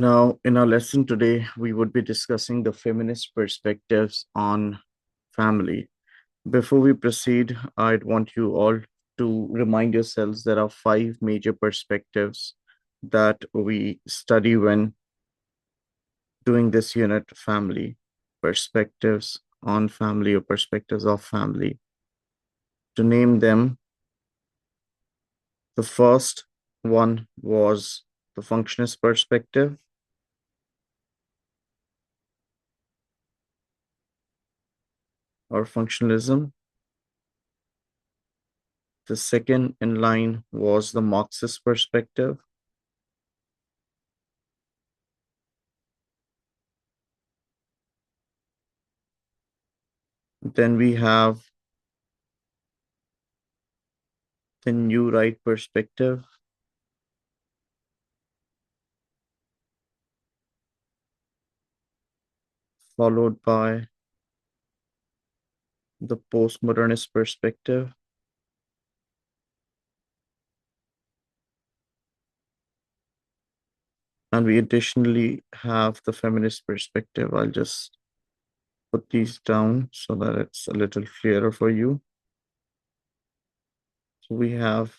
Now, in our lesson today, we would be discussing the feminist perspectives on family. Before we proceed, I'd want you all to remind yourselves there are five major perspectives that we study when doing this unit, family, perspectives on family or perspectives of family. To name them, the first one was the functionist perspective, or functionalism. The second in line was the Marxist perspective. Then we have the New Right perspective. Followed by the postmodernist perspective. And we additionally have the feminist perspective. I'll just put these down so that it's a little clearer for you. So we have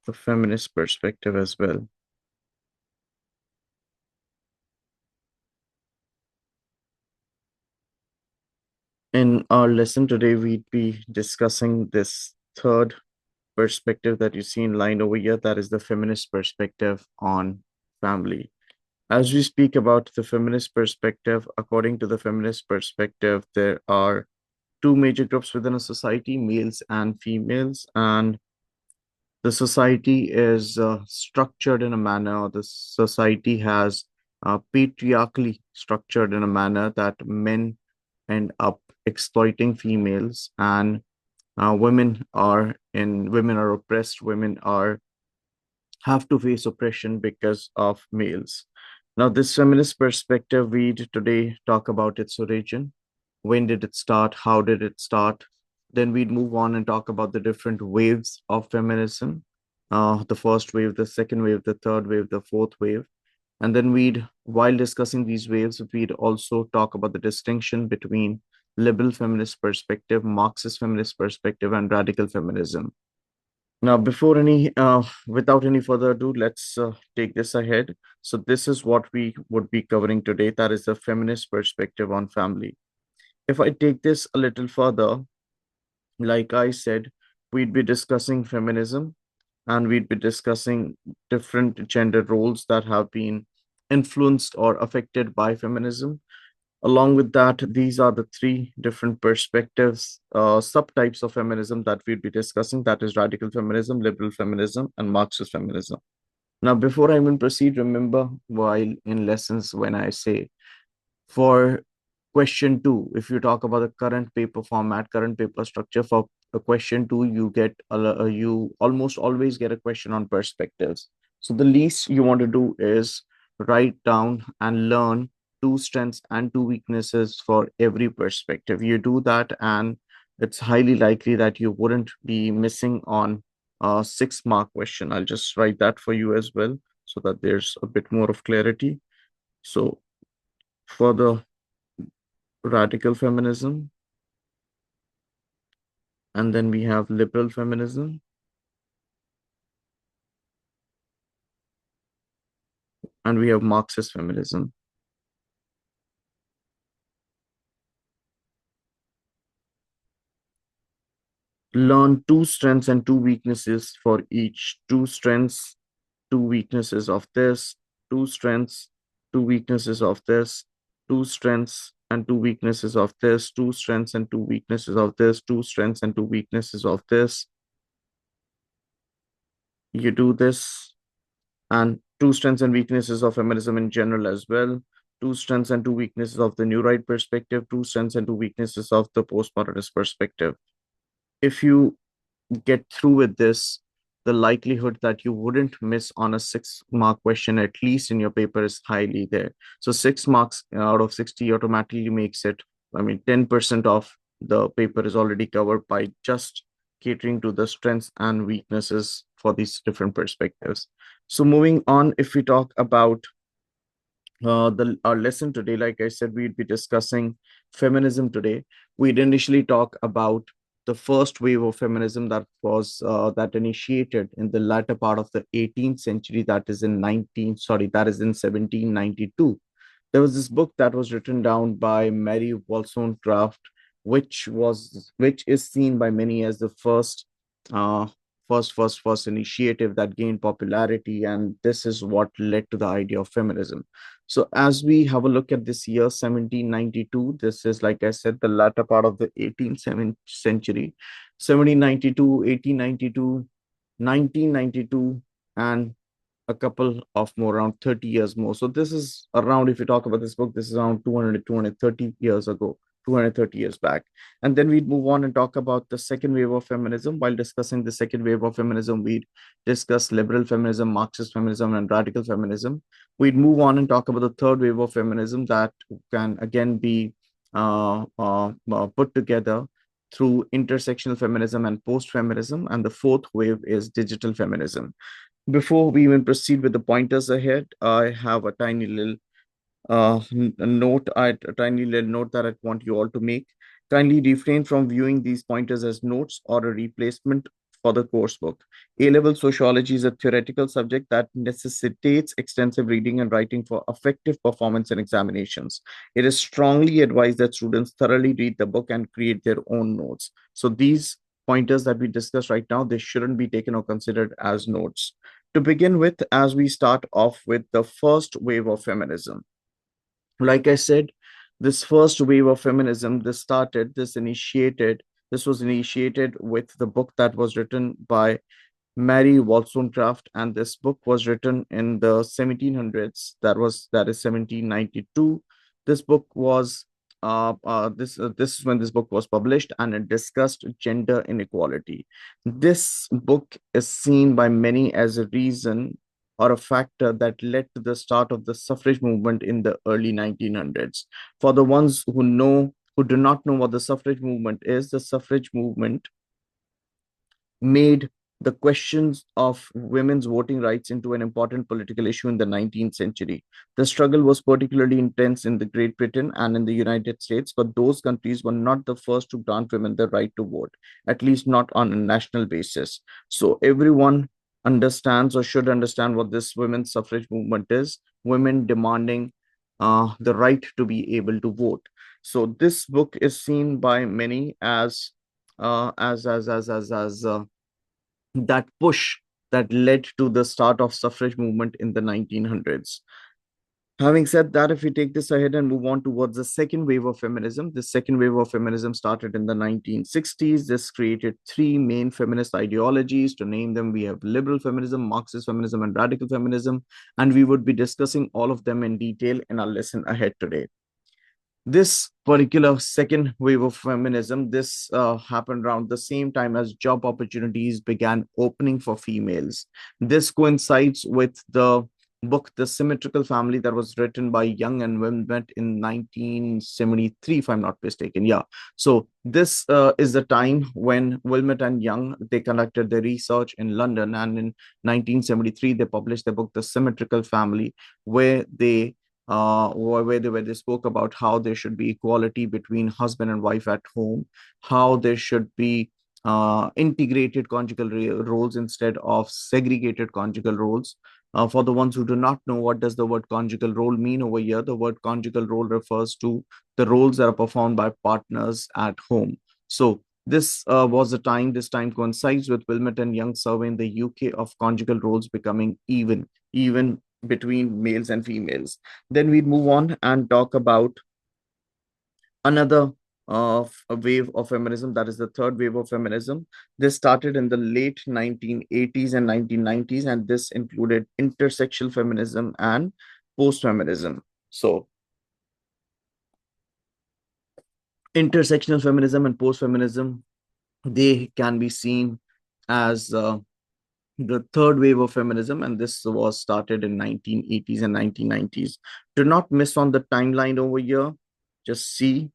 the feminist perspective as well. In our lesson today, we'd be discussing this third perspective that you see in line over here, that is the feminist perspective on family. As we speak about the feminist perspective, according to the feminist perspective, there are two major groups within a society, males and females, and the society is structured in a manner, the society has patriarchally structured in a manner that men end up exploiting females, and women are oppressed, women are have to face oppression because of males. Now, this feminist perspective, we today talk about its origin. When did it start? How did it start? Then we'd move on and talk about the different waves of feminism, the first wave, the second wave, the third wave, the fourth wave. And then while discussing these waves, we'd also talk about the distinction between liberal feminist perspective, Marxist feminist perspective, and radical feminism. Now, without any further ado, let's take this ahead. So this is what we would be covering today. That is the feminist perspective on family. If I take this a little further, like I said, we'd be discussing feminism, and we'd be discussing different gender roles that have been influenced or affected by feminism. Along with that, these are the three different perspectives, subtypes of feminism that we'd be discussing. That is radical feminism, liberal feminism, and Marxist feminism. Now, before I even proceed, remember while in lessons when I say for question two, if you talk about the current paper format, current paper structure for a question two, you almost always get a question on perspectives. So the least you want to do is write down and learn two strengths and two weaknesses for every perspective. You do that, and it's highly likely that you wouldn't be missing on a 6 mark question. I'll just write that for you as well so that there's a bit more of clarity. So for the radical feminism, and then we have liberal feminism, and we have Marxist feminism. Learn two strengths and two weaknesses for each. Two strengths, two weaknesses of this, two strengths, two weaknesses of this, two strengths and two weaknesses of this, two strengths and two weaknesses of this, two strengths and two weaknesses of this. You do this, and two strengths and weaknesses of feminism in general as well. Two strengths and two weaknesses of the New Right perspective, two strengths and two weaknesses of the postmodernist perspective. If you get through with this, the likelihood that you wouldn't miss on a 6 mark question, at least in your paper, is highly there. So 6 marks out of 60 automatically makes it, 10% of the paper is already covered by just catering to the strengths and weaknesses for these different perspectives. So moving on, if we talk about the our lesson today, like I said, we'd be discussing feminism today. We'd initially talk about the first wave of feminism that initiated in the latter part of the 18th century, that is in 1792. There was this book that was written down by Mary Wollstonecraft, which is seen by many as the uh, first initiative that gained popularity, and this is what led to the idea of feminism. So as we have a look at this year 1792, this is, like I said, the latter part of the 18th century. 1792, 1892, 1992, and a couple of more, around 30 years more. So this is around, if you talk about this book, this is around 230 years ago, 230 years back. And then we'd move on and talk about the second wave of feminism. While discussing the second wave of feminism, we'd discuss liberal feminism, Marxist feminism, and radical feminism. We'd move on and talk about the third wave of feminism that can again be put together through intersectional feminism and post-feminism. And the fourth wave is digital feminism. Before we even proceed with the pointers ahead, I have a tiny little note that I want you all to make. Kindly refrain from viewing these pointers as notes or a replacement for the coursebook. A-level sociology is a theoretical subject that necessitates extensive reading and writing for effective performance in examinations. It is strongly advised that students thoroughly read the book and create their own notes. So these pointers that we discuss right now, they shouldn't be taken or considered as notes. To begin with, as we start off with the first wave of feminism, like I said, this first wave of feminism, this was initiated with the book that was written by Mary Wollstonecraft, and this book was written in the 1700s. That is 1792. This book was this is when this book was published, and it discussed gender inequality. This book is seen by many as a reason or a factor that led to the start of the suffrage movement in the early 1900s. For the ones who do not know what the suffrage movement is, the suffrage movement made the questions of women's voting rights into an important political issue in the 19th century. The struggle was particularly intense in the Great Britain and in the United States, but those countries were not the first to grant women the right to vote, at least not on a national basis. So everyone understands or should understand what this women's suffrage movement is: women demanding the right to be able to vote. So this book is seen by many as that push that led to the start of suffrage movement in the 1900s. Having said that, if we take this ahead and move on towards the second wave of feminism, the second wave of feminism started in the 1960s. This created three main feminist ideologies. To name them, we have liberal feminism, Marxist feminism, and radical feminism. And we would be discussing all of them in detail in our lesson ahead today. This particular second wave of feminism, this happened around the same time as job opportunities began opening for females. This coincides with the book The Symmetrical Family that was written by Young and Wilmette in 1973, if I'm not mistaken. Yeah. So this is the time when Wilmette and Young, they conducted their research in London, and in 1973 they published the book The Symmetrical Family, where they spoke about how there should be equality between husband and wife at home, how there should be integrated conjugal roles instead of segregated conjugal roles. For the ones who do not know, what does the word conjugal role mean over here? The word conjugal role refers to the roles that are performed by partners at home. So this time coincides with Wilmot and Young survey in the UK of conjugal roles becoming even between males and females. Then we move on and talk about another a wave of feminism, that is the third wave of feminism. This started in the late 1980s and 1990s, and this included intersectional feminism and post-feminism. So intersectional feminism and post-feminism, they can be seen as the third wave of feminism, and this was started in 1980s and 1990s. Do not miss on the timeline over here. Just see.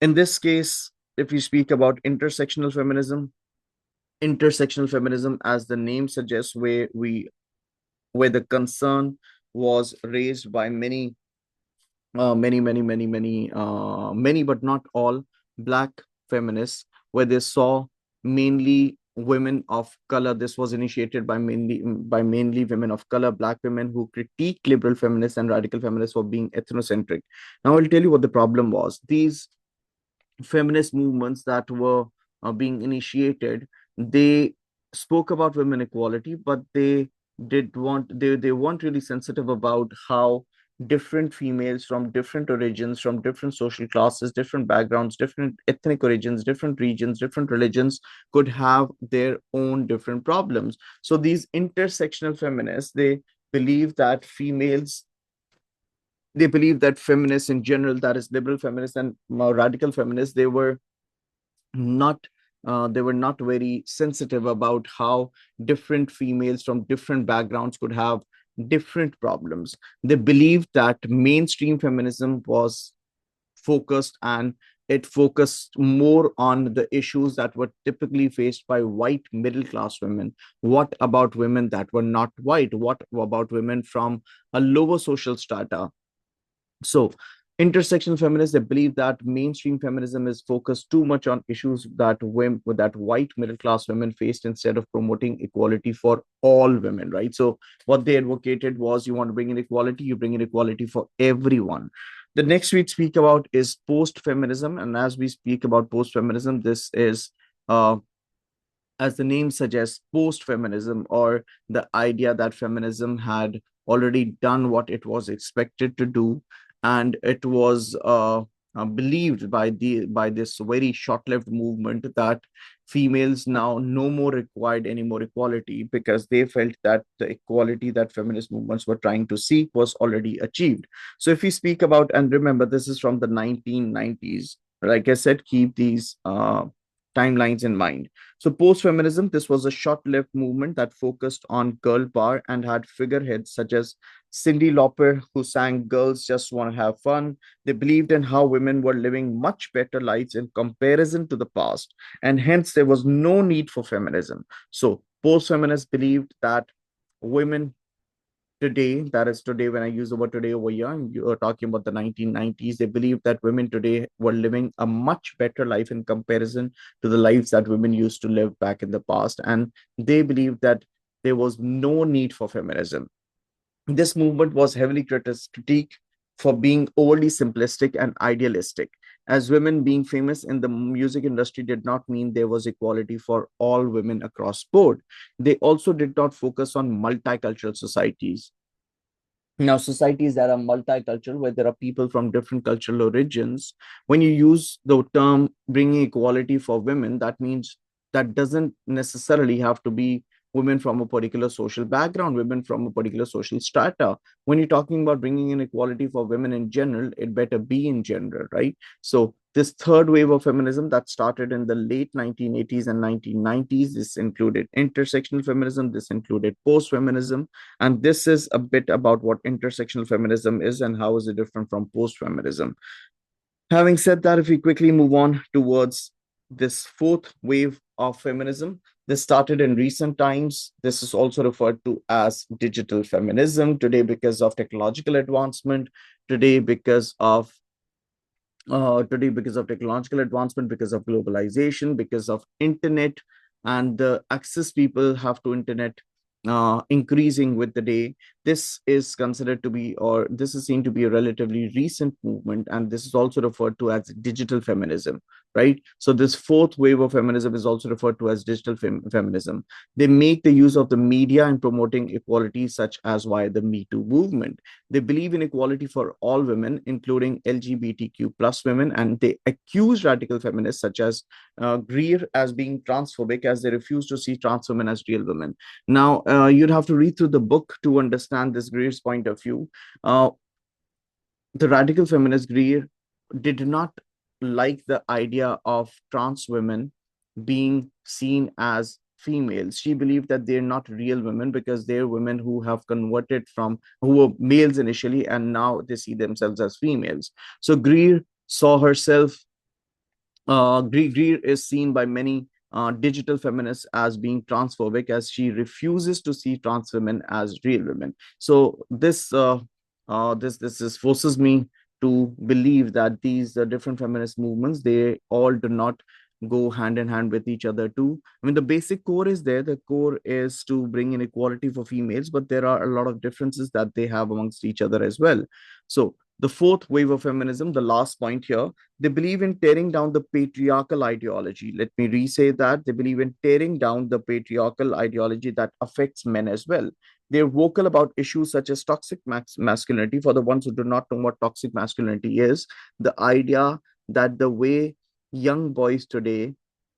In this case, if we speak about intersectional feminism, intersectional feminism, as the name suggests, where the concern was raised by many, but not all Black feminists, where they saw mainly women of color. This was initiated by mainly women of color, Black women who critique liberal feminists and radical feminists for being ethnocentric. Now, I'll tell you what the problem was. These feminist movements that were being initiated, they spoke about women equality, but they weren't really sensitive about how different females from different origins, from different social classes, different backgrounds, different ethnic origins, different regions, different religions could have their own different problems. So these intersectional feminists, believe that females they believe that feminists in general, that is liberal feminists and radical feminists, not they were not very sensitive about how different females from different backgrounds could have different problems. They believed that mainstream feminism was focused, and it focused more on the issues that were typically faced by white middle class women. What about women that were not white? What about women from a lower social strata? So, intersectional feminists, they believe that mainstream feminism is focused too much on issues that white middle class women faced, instead of promoting equality for all women, right? So what they advocated was, you want to bring in equality, you bring in equality for everyone. The next we'd speak about is post-feminism. And as we speak about post-feminism, this is as the name suggests, post feminism, or the idea that feminism had already done what it was expected to do, and it was believed by this very short-lived movement that females now no more required any more equality, because they felt that the equality that feminist movements were trying to seek was already achieved. So if we speak about, and remember, this is from the 1990s, like I said, keep these timelines in mind. So, post feminism, this was a short lived movement that focused on girl power and had figureheads such as Cyndi Lauper, who sang Girls Just Want to Have Fun. They believed in how women were living much better lives in comparison to the past, and hence there was no need for feminism. So, post feminists believed that women today, that is today, when I use the word today over here, you are talking about the 1990s, they believe that women today were living a much better life in comparison to the lives that women used to live back in the past. And they believe that there was no need for feminism. This movement was heavily critiqued for being overly simplistic and idealistic, as women being famous in the music industry did not mean there was equality for all women across board. They also did not focus on multicultural societies. Now, societies that are multicultural, where there are people from different cultural origins, when you use the term bringing equality for women, that means that doesn't necessarily have to be women from a particular social background, women from a particular social strata. When you're talking about bringing in equality for women in general, it better be in general, right? So this third wave of feminism that started in the late 1980s and 1990s, this included intersectional feminism, this included post-feminism, and this is a bit about what intersectional feminism is and how is it different from post-feminism. Having said that, if we quickly move on towards this fourth wave of feminism, this started in recent times. This is also referred to as digital feminism today, because of technological advancement, today because of technological advancement, because of globalization, because of internet, and the access people have to internet increasing with the day. This is considered to be, or this is seen to be, a relatively recent movement, and this is also referred to as digital feminism, right? So this fourth wave of feminism is also referred to as digital feminism. They make the use of the media in promoting equality, such as via the Me Too movement. They believe in equality for all women, including LGBTQ plus women, and they accuse radical feminists such as Greer as being transphobic, as they refuse to see trans women as real women. Now, you'd have to read through the book to understand this Greer's point of view. The radical feminist Greer did not like the idea of trans women being seen as females. She believed that they're not real women, because they're women who have converted from, who were males initially, and now they see themselves as females. So Greer saw herself, Greer is seen by many digital feminists as being transphobic, as she refuses to see trans women as real women. So this forces me to believe that these different feminist movements, they all do not go hand in hand with each other too. I mean, the basic core is there. The core is to bring in equality for females, but there are a lot of differences that they have amongst each other as well. So the fourth wave of feminism, the last point here, they believe in tearing down the patriarchal ideology. Let me re-say that. They believe in tearing down the patriarchal ideology that affects men as well. They're vocal about issues such as toxic masculinity. For the ones who do not know what toxic masculinity is, the idea that the way young boys today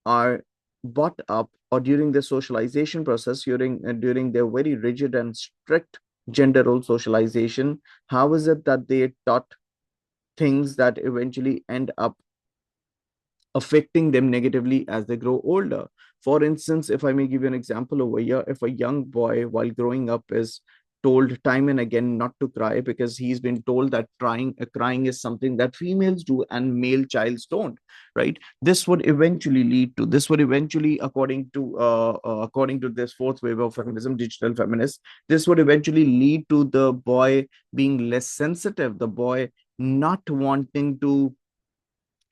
are brought up, or during their socialization process, during their very rigid and strict gender role socialization, how is it that they taught things that eventually end up affecting them negatively as they grow older? For instance, if I may give you an example over here, if a young boy while growing up is told time and again not to cry, because he's been told that crying is something that females do and male childs don't, right? This would eventually, according to this fourth wave of feminism, digital feminists, this would eventually lead to the boy being less sensitive, the boy not wanting to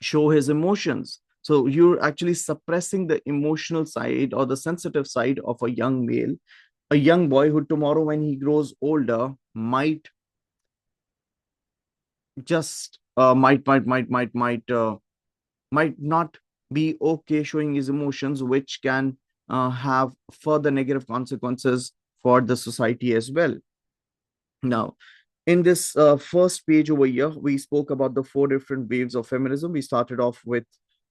show his emotions. So you're actually suppressing the emotional side or the sensitive side of a young male, a young boy who tomorrow, when he grows older, just might not be okay showing his emotions, which can have further negative consequences for the society as well. Now, in this first page over here, we spoke about the four different waves of feminism. We started off with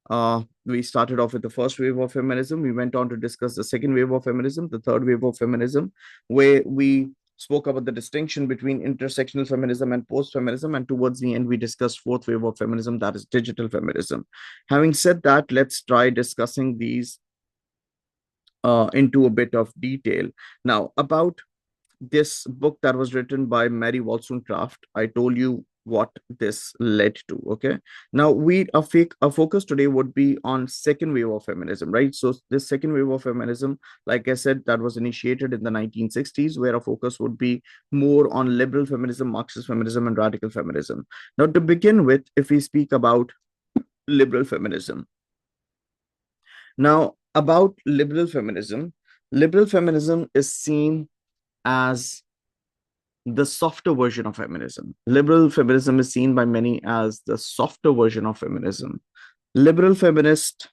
the first wave of feminism. We went on to discuss the second wave of feminism, the third wave of feminism, where we spoke about the distinction between intersectional feminism and post-feminism, and towards the end, we discussed fourth wave of feminism, that is digital feminism. Having said that, let's try discussing these into a bit of detail. Now, about this book that was written by Mary Wollstonecraft, I told you what this led to. Okay. Now our focus today would be on second wave of feminism, right? So this second wave of feminism, like I said, that was initiated in the 1960s, where our focus would be more on liberal feminism, Marxist feminism, and radical feminism. Now, to begin with, if we speak about liberal feminism, now about liberal feminism is seen as the softer version of feminism. Liberal feminism is seen by many as the softer version of feminism. Liberal feminists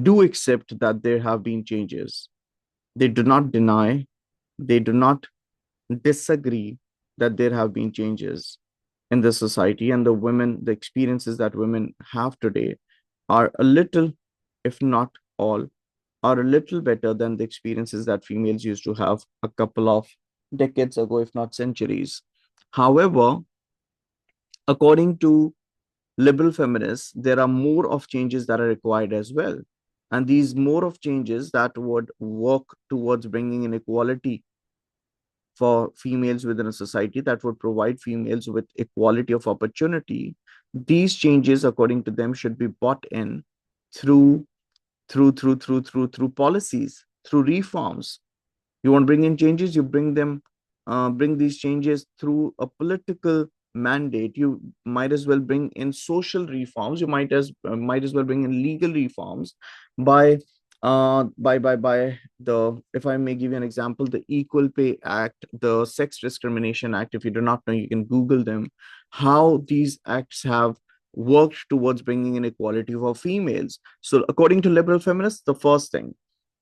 do accept that there have been changes. They do not deny, they do not disagree that there have been changes in the society, and the experiences that women have today are a little, if not all, are a little better than the experiences that females used to have a couple of decades ago, if not centuries. However, according to liberal feminists, there are more of changes that are required as well. And these more of changes that would work towards bringing in equality for females within a society, that would provide females with equality of opportunity. These changes, according to them, should be brought in through through policies, through reforms. You want to bring in changes, you bring these changes through a political mandate. You might as well bring in social reforms. You might as well bring in legal reforms by the, if I may give you an example, the Equal Pay Act, the Sex Discrimination Act. If you do not know, you can Google them. How these acts have worked towards bringing in equality for females. So, according to liberal feminists, the first thing,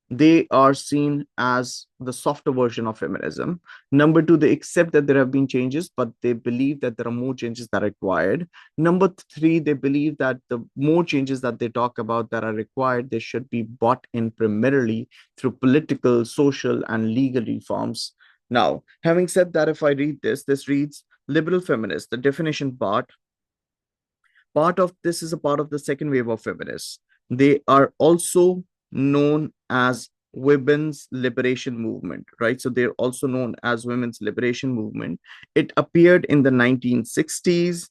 they are seen as the softer version of feminism. Number two, they accept that there have been changes, but they believe that there are more changes that are required. Number three, they believe that the more changes that they talk about that are required, they should be brought in primarily through political, social, and legal reforms. Now, having said that, if I read this reads liberal feminist, the definition part of this is a part of the second wave of feminists. They are also known as women's liberation movement, right? So they're also known as women's liberation movement. It appeared in the 1960s,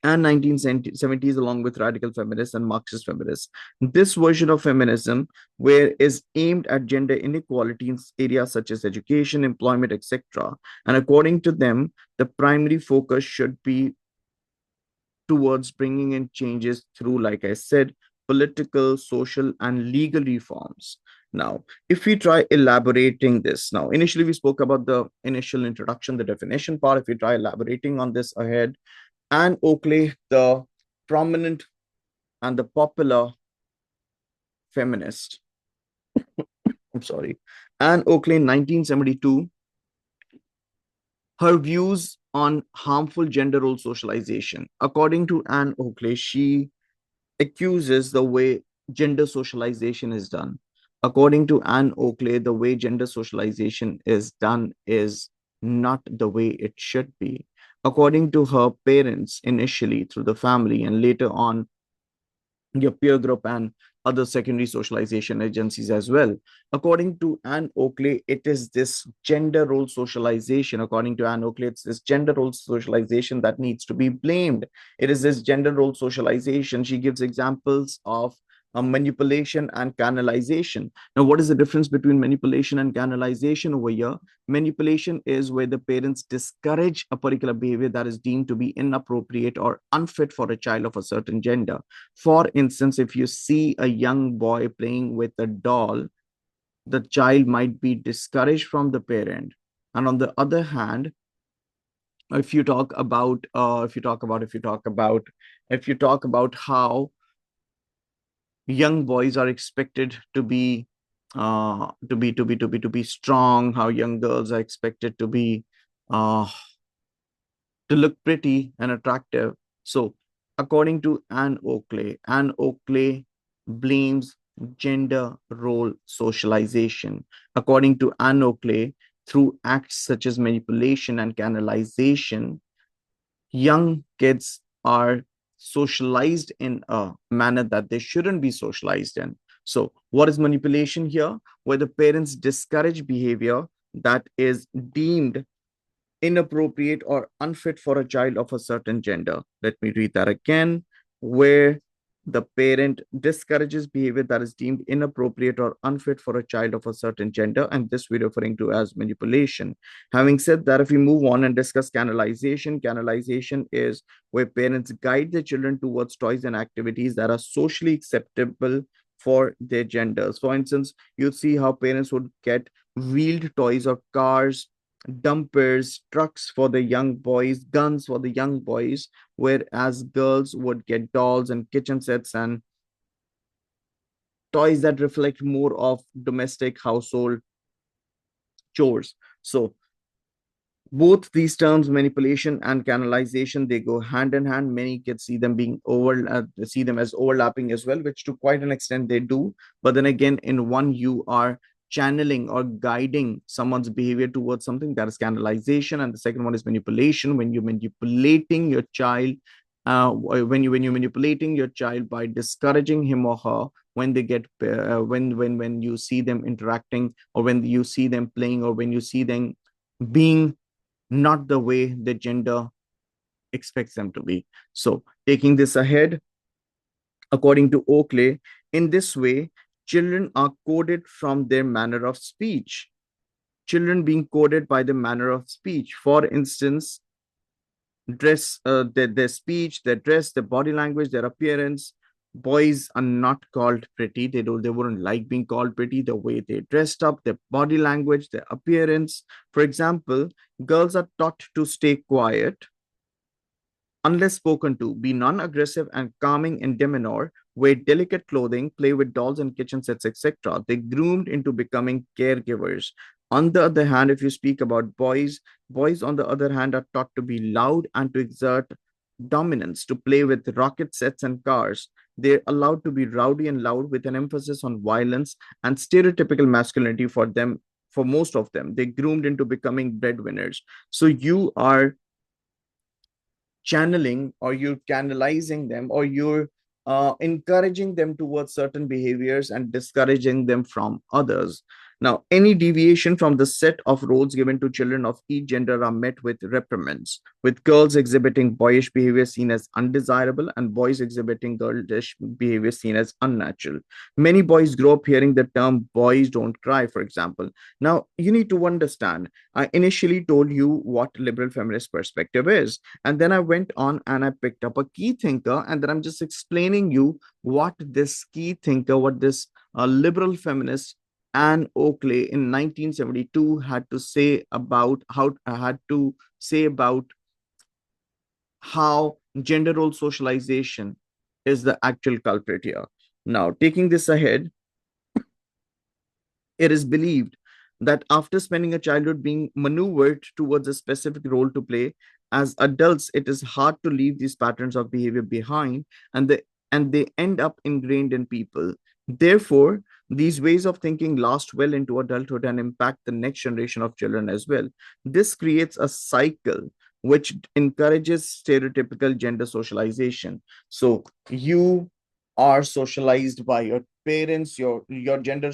and 1970s, along with radical feminists and Marxist feminists. This version of feminism, where is aimed at gender inequality in areas such as education, employment, etc. And according to them, the primary focus should be towards bringing in changes through, like I said, political, social, and legal reforms. Now, if we try elaborating this, now, initially we spoke about the initial introduction, the definition part. If we try elaborating on this ahead, Anne Oakley, the prominent and the popular feminist, I'm sorry, Anne Oakley in 1972, her views on harmful gender role socialization. According to Anne Oakley, she accuses the way gender socialization is done. According to Anne Oakley, the way gender socialization is done is not the way it should be. According to her parents, initially through the family and later on your peer group and other secondary socialization agencies as well. According to Anne Oakley, it is this gender role socialization. According to Anne Oakley, it's this gender role socialization that needs to be blamed. It is this gender role socialization. She gives examples of manipulation and canalization. Now, what is the difference between manipulation and canalization over here? Manipulation is where the parents discourage a particular behavior that is deemed to be inappropriate or unfit for a child of a certain gender. For instance, if you see a young boy playing with a doll, the child might be discouraged from the parent. And on the other hand, if you talk about how young boys are expected to be strong, how young girls are expected uh, to look pretty and attractive. So, according to Anne Oakley blames gender role socialization. According to Anne Oakley, through acts such as manipulation and canalization, young kids are socialized in a manner that they shouldn't be socialized in. So, what is manipulation here? Where the parents discourage behavior that is deemed inappropriate or unfit for a child of a certain gender. Let me read that again. Where the parent discourages behavior that is deemed inappropriate or unfit for a child of a certain gender, and this we're referring to as manipulation. Having said that, if we move on and discuss canalization, canalization is where parents guide their children towards toys and activities that are socially acceptable for their genders. For instance, you see how parents would get wheeled toys or cars, dumpers, trucks for the young boys, guns for the young boys, whereas girls would get dolls and kitchen sets and toys that reflect more of domestic household chores. So both these terms, manipulation and canalization, they go hand in hand. Many kids see them see them as overlapping as well, which to quite an extent they do. But then again, in one, you are channeling or guiding someone's behavior towards something, that is canalization, and the second one is manipulation, when you're manipulating your child. When you're manipulating your child by discouraging him or her when they get when you see them interacting, or when you see them playing, or when you see them being not the way the gender expects them to be. So, taking this ahead, according to Oakley, in this way, children are coded from their manner of speech. Children being coded by the manner of speech. For instance, their speech, their dress, their body language, their appearance. Boys are not called pretty. They wouldn't like being called pretty. The way they dressed up, their body language, their appearance. For example, girls are taught to stay quiet unless spoken to, be non-aggressive and calming in demeanor, wear delicate clothing, play with dolls and kitchen sets, etc. They groomed into becoming caregivers. On the other hand, if you speak about boys, boys on the other hand are taught to be loud and to exert dominance, to play with rocket sets and cars. They're allowed to be rowdy and loud with an emphasis on violence and stereotypical masculinity for them. For most of them, they groomed into becoming breadwinners. So you are channeling, or you're canalizing them, or you're encouraging them towards certain behaviors and discouraging them from others. Now, any deviation from the set of roles given to children of each gender are met with reprimands, with girls exhibiting boyish behavior seen as undesirable and boys exhibiting girlish behavior seen as unnatural. Many boys grow up hearing the term boys don't cry, for example. Now, you need to understand, I initially told you what liberal feminist perspective is, and then I went on and I picked up a key thinker, and then I'm just explaining you what this key thinker, what this liberal feminist Anne Oakley in 1972 had to say about how gender role socialization is the actual culprit here. Now, taking this ahead, it is believed that after spending a childhood being maneuvered towards a specific role to play, as adults, it is hard to leave these patterns of behavior behind, and they end up ingrained in people. Therefore, these ways of thinking last well into adulthood and impact the next generation of children as well. This creates a cycle which encourages stereotypical gender socialization. So you are socialized by your parents, your gender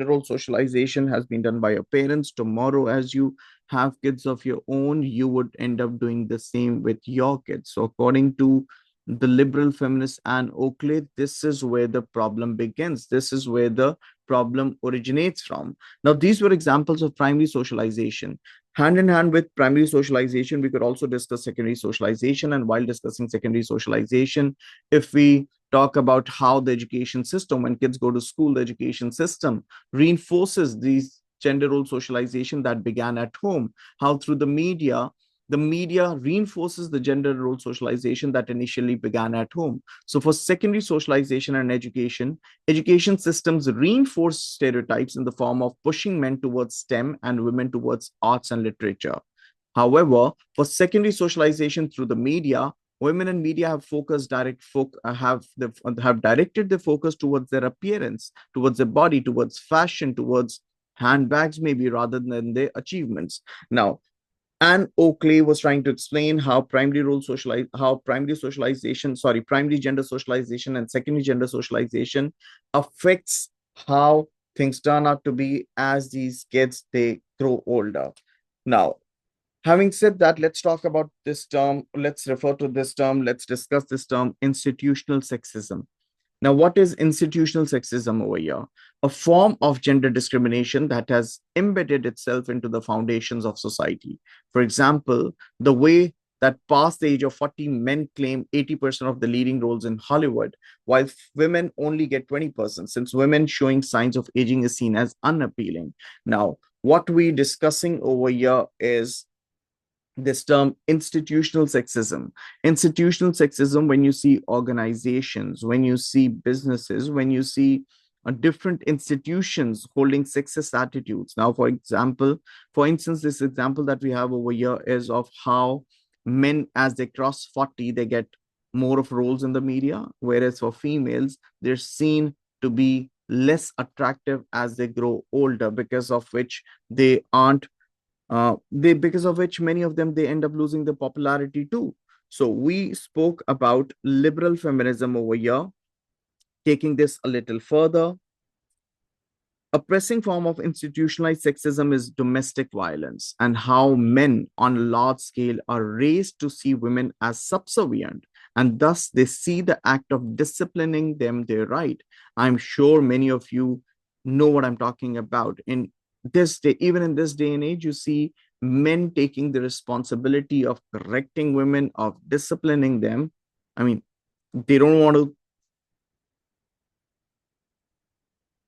role socialization has been done by your parents. Tomorrow, as you have kids of your own, you would end up doing the same with your kids. So according to the liberal feminist Anne Oakley, this is where the problem begins. This is where the problem originates from. Now, these were examples of primary socialization. Hand in hand with primary socialization, we could also discuss secondary socialization. And while discussing secondary socialization, if we talk about how the education system, when kids go to school, the education system reinforces these gender role socialization that began at home, how through the media reinforces the gender role socialization that initially began at home. So for secondary socialization and education systems reinforce stereotypes in the form of pushing men towards STEM and women towards arts and literature. However, for secondary socialization through the media, women in media have have directed their focus towards their appearance, towards their body, towards fashion, towards handbags, maybe rather than their achievements. Now, Anne Oakley was trying to explain how primary gender socialization and secondary gender socialization affects how things turn out to be as these kids they grow older. Now, having said that, let's talk about this term. Let's refer to this term. Let's discuss this term, institutional sexism. Now, what is institutional sexism over here? A form of gender discrimination that has embedded itself into the foundations of society. For example, the way that past the age of 40, men claim 80% of the leading roles in Hollywood, while women only get 20%, since women showing signs of aging is seen as unappealing. Now, what we're discussing over here is this term institutional sexism. Institutional sexism, when you see organizations, when you see businesses, when you see different institutions holding sexist attitudes. Now, for instance, this example that we have over here is of how men, as they cross 40, they get more of roles in the media, whereas for females, they're seen to be less attractive as they grow older, because of which they aren't they because of which many of them they end up losing their popularity too. So we spoke about liberal feminism over here. Taking this a little further, a pressing form of institutionalized sexism is domestic violence, and how men on a large scale are raised to see women as subservient, and thus they see the act of disciplining them their right. I'm sure many of you know what I'm talking about. In this day, even in this day and age, you see men taking the responsibility of correcting women, of disciplining them. I mean, they don't want to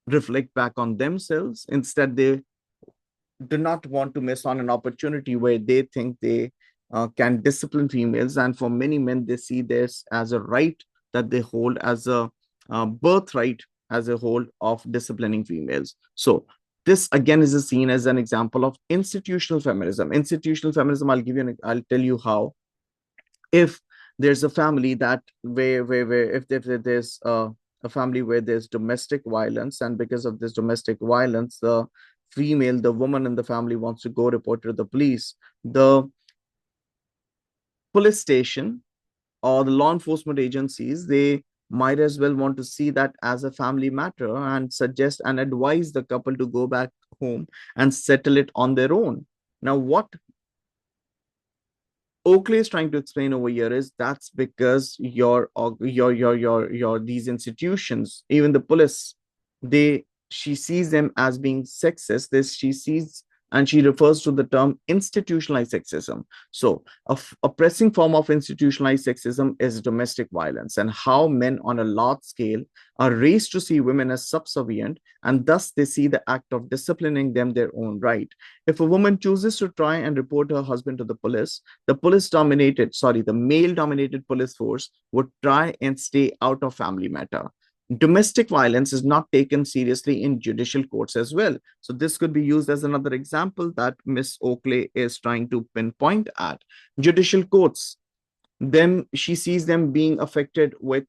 reflect back on themselves. Instead, they do not want to miss on an opportunity where they think they can discipline females. And for many men, they see this as a right that they hold, as a birthright as a whole of disciplining females. So this again is seen as an example of institutional feminism. Institutional feminism, I'll tell you how. If there's a family that where if there's a family where there's domestic violence, and because of this domestic violence, the woman in the family wants to go report to the police, the police station or the law enforcement agencies, they might as well want to see that as a family matter and suggest and advise the couple to go back home and settle it on their own. Now, what Oakley is trying to explain over here is that's because your these institutions, even the police, they she sees them as being sexist. This she sees and she refers to the term institutionalized sexism. So, a pressing form of institutionalized sexism is domestic violence, and how men on a large scale are raised to see women as subservient, and thus they see the act of disciplining them their own right. If a woman chooses to try and report her husband to the male dominated police force would try and stay out of family matter. Domestic violence is not taken seriously in judicial courts as well. So this could be used as another example that Miss Oakley is trying to pinpoint at. Judicial courts, them she sees them being affected with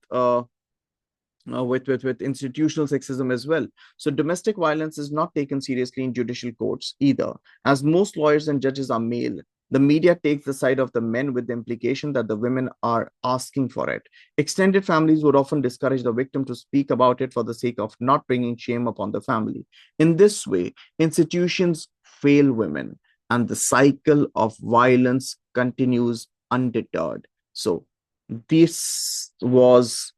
institutional sexism as well. So domestic violence is not taken seriously in judicial courts either. As most lawyers and judges are male, the media takes the side of the men with the implication that the women are asking for it. Extended families would often discourage the victim to speak about it for the sake of not bringing shame upon the family. In this way, institutions fail women and the cycle of violence continues undeterred. So, this was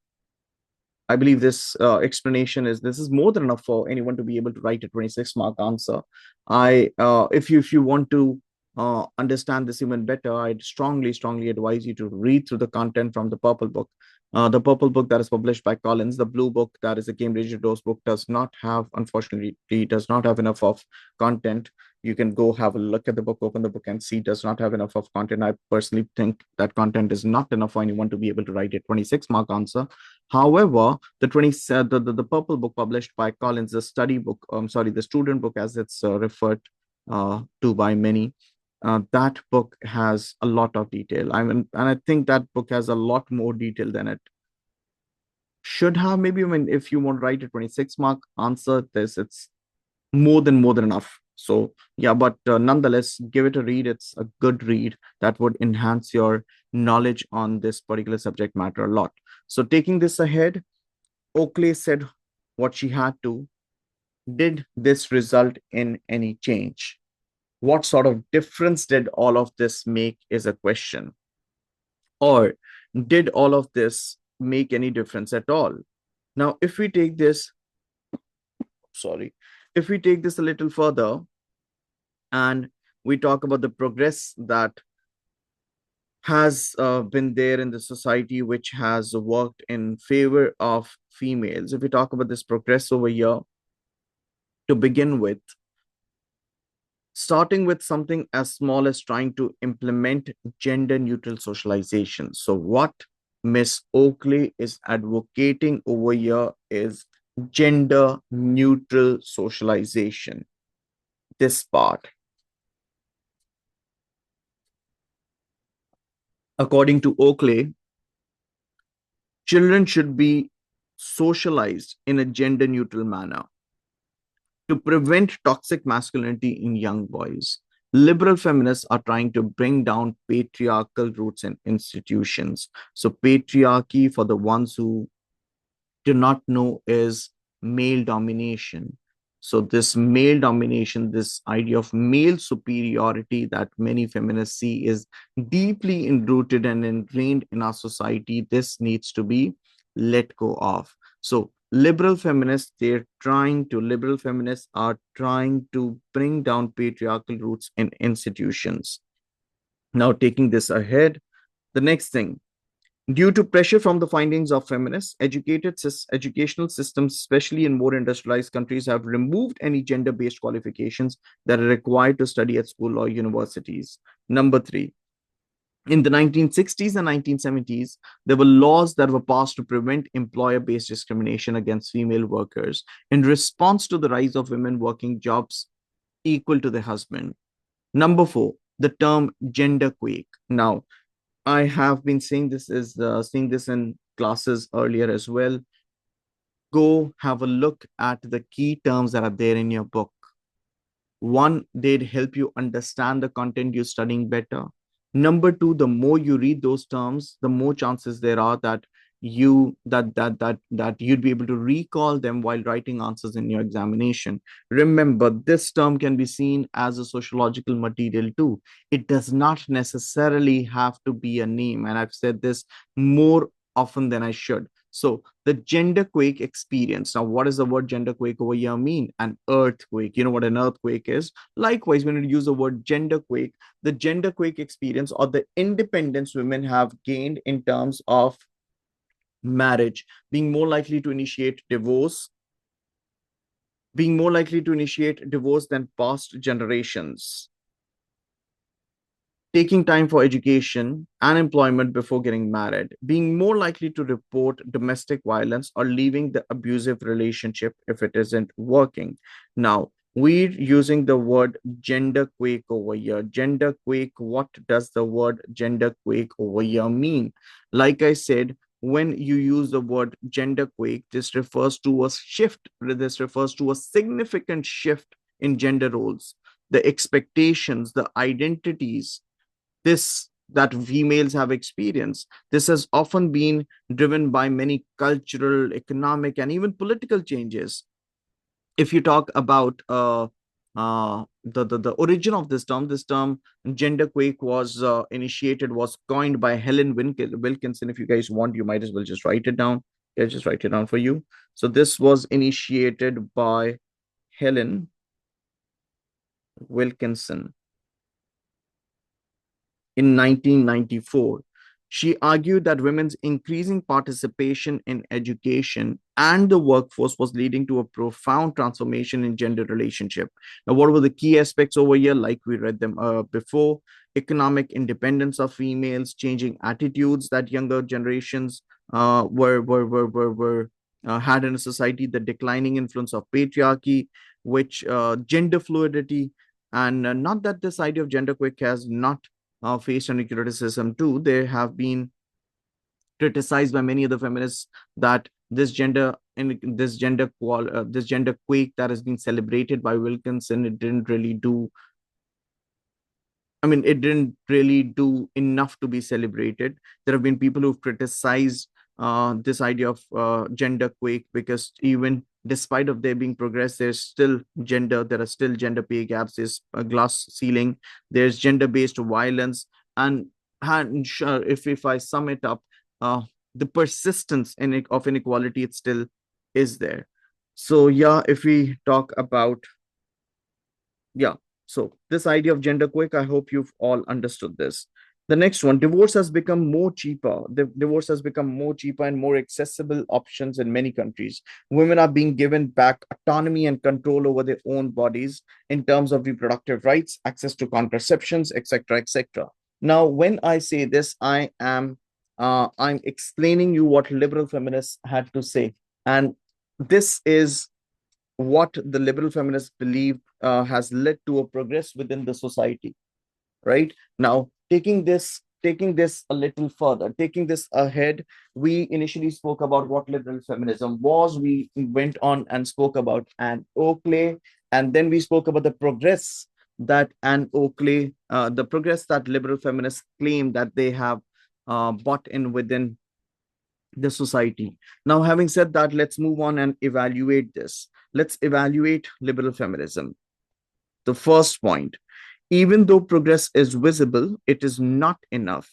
I believe this is more than enough for anyone to be able to write a 26 mark answer. If you want to understand this even better, I'd strongly advise you to read through the content from the Purple Book. The Purple Book that is published by Collins, the Blue Book that is a Cambridge Dose book unfortunately, does not have enough of content. You can go have a look at the book, open the book and see does not have enough of content. I personally think that content is not enough for anyone to be able to write a 26 mark answer. However, the Purple Book published by Collins, the study book, the student book as it's referred to by many, that book has a lot of detail. And I think that book has a lot more detail than it should have. Maybe, I mean, if you want to write a 26 mark answer, it's more than enough. So yeah, but nonetheless, give it a read. It's a good read that would enhance your knowledge on this particular subject matter a lot. So taking this ahead, Oakley said what she had to. Did this result in any change? What sort of difference did all of this make is a question. Or did all of this make any difference at all? Now, sorry, if we take this a little further and we talk about the progress that has been there in the society which has worked in favor of females. If we talk about this progress over here, to begin with, starting with something as small as trying to implement gender neutral socialization. So, what Miss Oakley is advocating over here is gender neutral socialization. This part, according to Oakley, children should be socialized in a gender neutral manner to prevent toxic masculinity in young boys. Liberal feminists are trying to bring down patriarchal roots in institutions. So, patriarchy, for the ones who do not know, is male domination. So, this male domination, this idea of male superiority that many feminists see is deeply enrooted and ingrained in our society. This needs to be let go of. So, liberal feminists are trying to bring down patriarchal roots in institutions. Now, taking this ahead, the next thing, due to pressure from the findings of feminists, educational systems, especially in more industrialized countries, have removed any gender based qualifications that are required to study at school or universities. Number three, in the 1960s and 1970s, there were laws that were passed to prevent employer based discrimination against female workers in response to the rise of women working jobs equal to their husband. Number four, the term gender quake. Now, I have been seeing this in classes earlier as well. Go have a look at the key terms that are there in your book. One, they'd help you understand the content you're studying better. Number two, the more you read those terms, the more chances there are that you'd be able to recall them while writing answers in your examination. Remember, this term can be seen as a sociological material too. It does not necessarily have to be a name, and I've said this more often than I should. So the genderquake experience. Now, what does the word genderquake over here mean? An earthquake. You know what an earthquake is? Likewise, when you use the word genderquake, the genderquake experience or the independence women have gained in terms of marriage, being more likely to initiate divorce, being more likely to initiate divorce than past generations, taking time for education and employment before getting married, being more likely to report domestic violence or leaving the abusive relationship if it isn't working. Now, we're using the word gender quake over here. Gender quake, what does the word gender quake over here mean? Like I said, when you use the word gender quake, this refers to a shift, this refers to a significant shift in gender roles, the expectations, the identities, this that females have experienced. This has often been driven by many cultural, economic, and even political changes. If you talk about the origin of this term genderquake was initiated, was coined by Helen Wilkinson. If you guys want, you might as well just write it down. I'll just write it down for you. So this was initiated by Helen Wilkinson in 1994. She argued that women's increasing participation in education and the workforce was leading to a profound transformation in gender relationship. Now, what were the key aspects over here? Like we read them before: economic independence of females, changing attitudes that younger generations had in a society, the declining influence of patriarchy, which gender fluidity, and not that this idea of gender quick has not faced any criticism too. They have been criticized by many other feminists that this gender quake that has been celebrated by Wilkinson, it didn't really do, I mean, it didn't really do enough to be celebrated. There have been people who've criticized this idea of gender quake, because even despite of there being progress, there are still gender pay gaps, there's a glass ceiling, there's gender-based violence, and, sure, if I sum it up, the persistence of inequality, it still is there. So yeah, if we talk about, yeah. So this idea of gender quick, I hope you've all understood this. The next one, divorce has become more cheaper. Divorce has become more cheaper and more accessible options in many countries. Women are being given back autonomy and control over their own bodies in terms of reproductive rights, access to contraceptions, etc., etc. Now, when I say this, I'm explaining you what liberal feminists had to say, and this is what the liberal feminists believe has led to a progress within the society. Right now, taking this a little further, taking this ahead, we initially spoke about what liberal feminism was. We went on and spoke about Anne Oakley, and then we spoke about the progress that liberal feminists claim that they have bought in within the society. Now, having said that, let's move on and evaluate this. Let's evaluate liberal feminism. The first point, even though progress is visible, it is not enough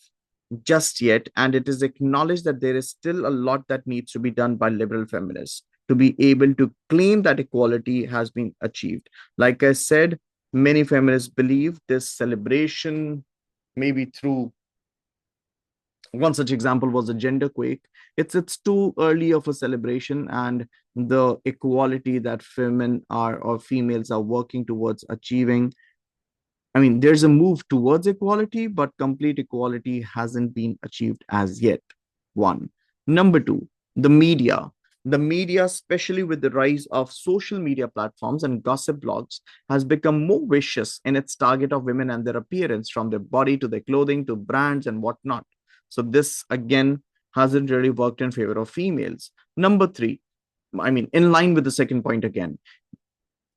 just yet, and it is acknowledged that there is still a lot that needs to be done by liberal feminists to be able to claim that equality has been achieved. Like I said, many feminists believe this celebration, maybe through one such example was a gender quake. It's too early of a celebration, and the equality that females are working towards achieving, I mean, there's a move towards equality, but complete equality hasn't been achieved as yet. One. Number two, the media. The media, especially with the rise of social media platforms and gossip blogs, has become more vicious in its target of women and their appearance, from their body to their clothing to brands and whatnot. So, this again hasn't really worked in favor of females. Number three, I mean, in line with the second point again,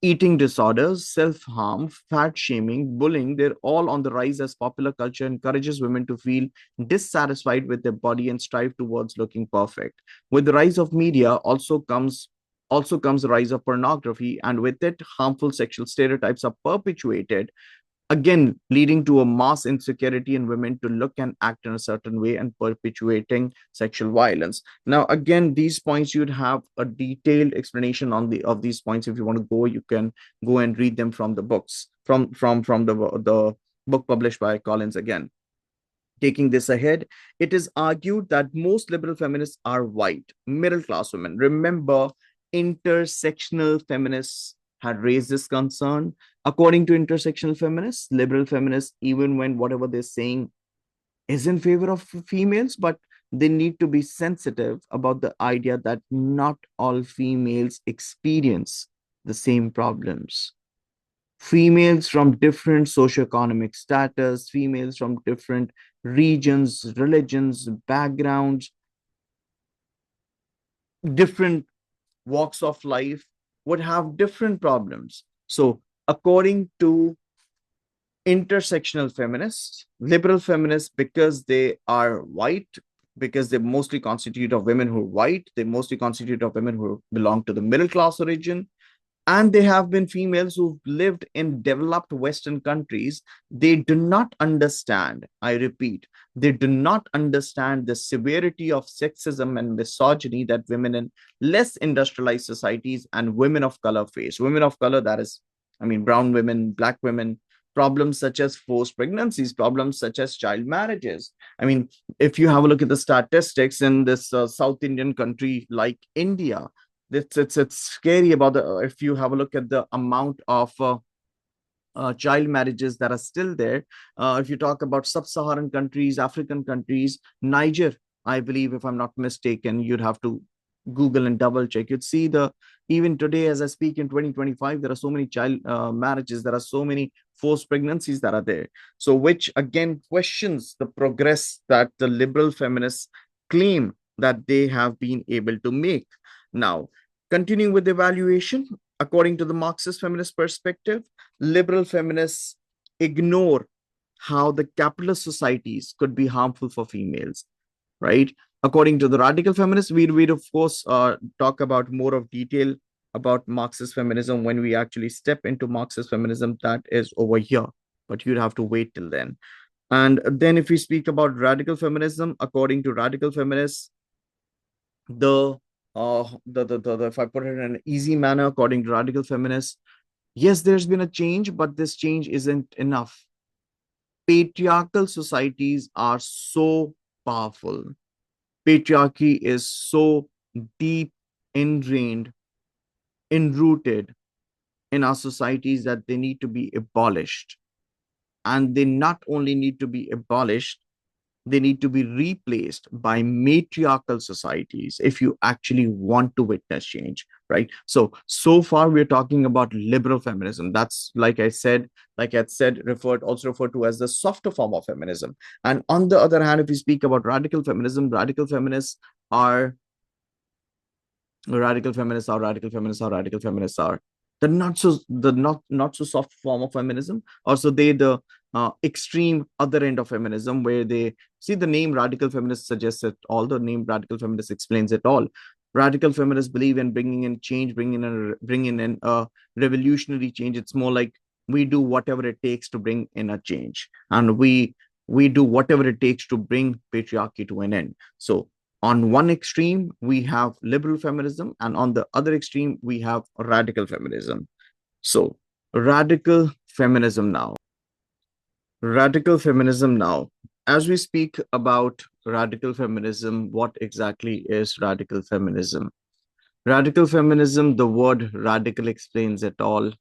Eating disorders, self harm, fat shaming, bullying, they're all on the rise as popular culture encourages women to feel dissatisfied with their body and strive towards looking perfect. With the rise of media also comes the rise of pornography, and with it, harmful sexual stereotypes are perpetuated, again leading to a mass insecurity in women to look and act in a certain way and perpetuating sexual violence. Now again, these points, you'd have a detailed explanation on the of these points. If you want to go, you can go and read them from the books, from the book published by Collins. Again, taking this ahead, it is argued that most liberal feminists are white, middle class women. Remember, intersectional feminists had raised this concern. According to intersectional feminists, liberal feminists, even when whatever they're saying is in favor of females, but they need to be sensitive about the idea that not all females experience the same problems. Females from different socioeconomic status, females from different regions, religions, backgrounds, different walks of life would have different problems. So, according to intersectional feminists, liberal feminists, because they are white, because they mostly constitute of women who are white, they mostly constitute of women who belong to the middle class origin, and they have been females who've lived in developed Western countries. They do not understand, I repeat, they do not understand the severity of sexism and misogyny that women in less industrialized societies and women of color face. Women of color, that is, I mean, brown women, black women, problems such as forced pregnancies, problems such as child marriages. I mean, if you have a look at the statistics in this South Indian country like India, it's scary about the if you have a look at the amount of child marriages that are still there. If you talk about sub-Saharan countries, African countries, Niger, I believe, if I'm not mistaken, you'd have to Google and double check. You'd see the even today, as I speak in 2025, there are so many child marriages, there are so many forced pregnancies that are there. So, which again questions the progress that the liberal feminists claim that they have been able to make. Now, continuing with the evaluation, according to the Marxist feminist perspective, liberal feminists ignore how the capitalist societies could be harmful for females, right? According to the radical feminists, we'd of course talk about more of detail about Marxist feminism when we actually step into Marxist feminism. That is over here, but you'd have to wait till then. And then if we speak about radical feminism, according to radical feminists, if I put it in an easy manner, according to radical feminists, yes, there's been a change, but this change isn't enough. Patriarchal societies are so powerful. Patriarchy is so deep ingrained, enrooted in our societies that they need to be abolished. And they not only need to be abolished, they need to be replaced by matriarchal societies if you actually want to witness change, right? So far we're talking about liberal feminism. That's, like I said, referred to as the softer form of feminism. And on the other hand, if we speak about radical feminism, are radical feminists are the not so soft form of feminism. Also, they the extreme other end of feminism, where they see the name radical feminist suggests it all. The name radical feminist explains it all. Radical feminists believe in bringing in change, bringing in a revolutionary change. It's more like we do whatever it takes to bring in a change, and we do whatever it takes to bring patriarchy to an end. So on one extreme, we have liberal feminism, and on the other extreme, we have radical feminism. So, radical feminism now. Radical feminism now. As we speak about radical feminism, what exactly is radical feminism? Radical feminism, the word radical explains it all.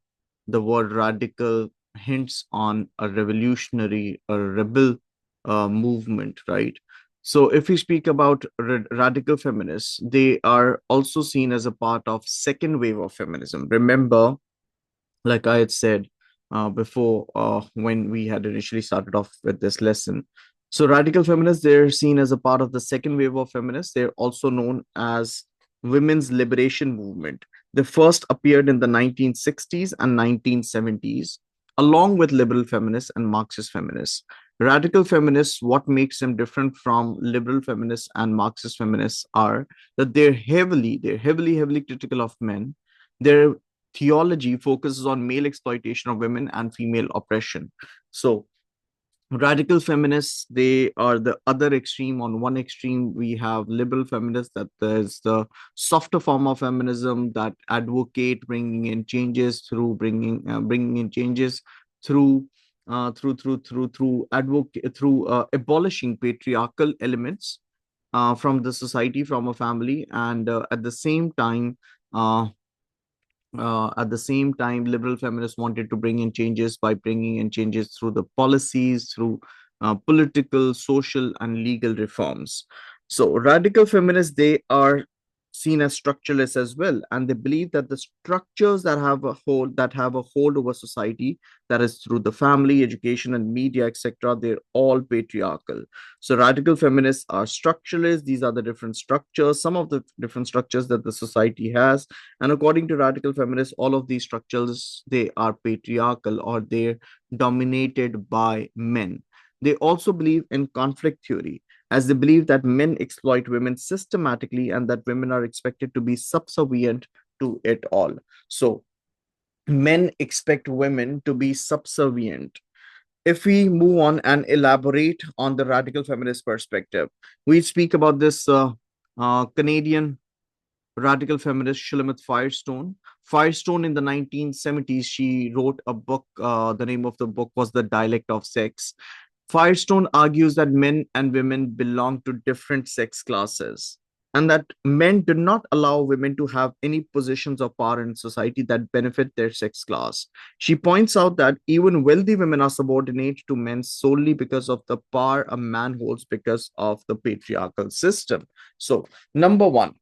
The word radical hints on a revolutionary, a rebel movement, right? So, if we speak about radical feminists, they are also seen as a part of second wave of feminism. Remember, like I had said before, when we had initially started off with this lesson. So, radical feminists, they're seen as a part of the second wave of feminists. They're also known as women's liberation movement. They first appeared in the 1960s and 1970s, along with liberal feminists and Marxist feminists. Radical feminists, what makes them different from liberal feminists and Marxist feminists are that heavily critical of men. Their theology focuses on male exploitation of women and female oppression. So radical feminists, they are the other extreme. On one extreme we have liberal feminists, that there's the softer form of feminism that advocate bringing in changes through bringing in changes through advocate through abolishing patriarchal elements from the society, from a family, and uh, at the same time, liberal feminists wanted to bring in changes by bringing in changes through the policies, through political, social, and legal reforms. So, radical feminists, they are seen as structuralists as well, and they believe that the structures that have a hold over society, that is through the family, education, and media, etc., they're all patriarchal. So, radical feminists are structuralists. These are the different structures, some of the different structures that the society has, and according to radical feminists, all of these structures, they are patriarchal, or they're dominated by men. They also believe in conflict theory, as they believe that men exploit women systematically and that women are expected to be subservient to it all. So men expect women to be subservient. If we move on and elaborate on the radical feminist perspective, we speak about this Canadian radical feminist Shulamit Firestone. Firestone in the 1970s, she wrote a book. The name of the book was The Dialect of Sex. Firestone argues that men and women belong to different sex classes, and that men do not allow women to have any positions of power in society that benefit their sex class. She points out that even wealthy women are subordinate to men solely because of the power a man holds because of the patriarchal system. So, number one,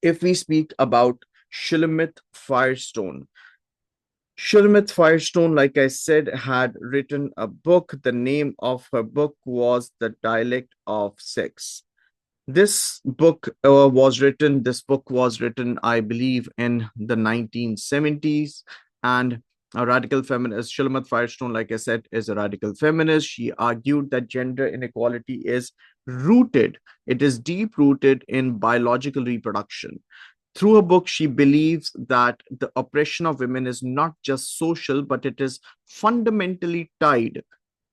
if we speak about Shulamit Firestone, Shulamit Firestone, like I said, had written a book. The name of her book was The Dialect of Sex. This book was written, I believe, in the 1970s. And a radical feminist, Shulamit Firestone, like I said, is a radical feminist. She argued that gender inequality is rooted, it is deep rooted in biological reproduction. Through her book, she believes that the oppression of women is not just social, but it is fundamentally tied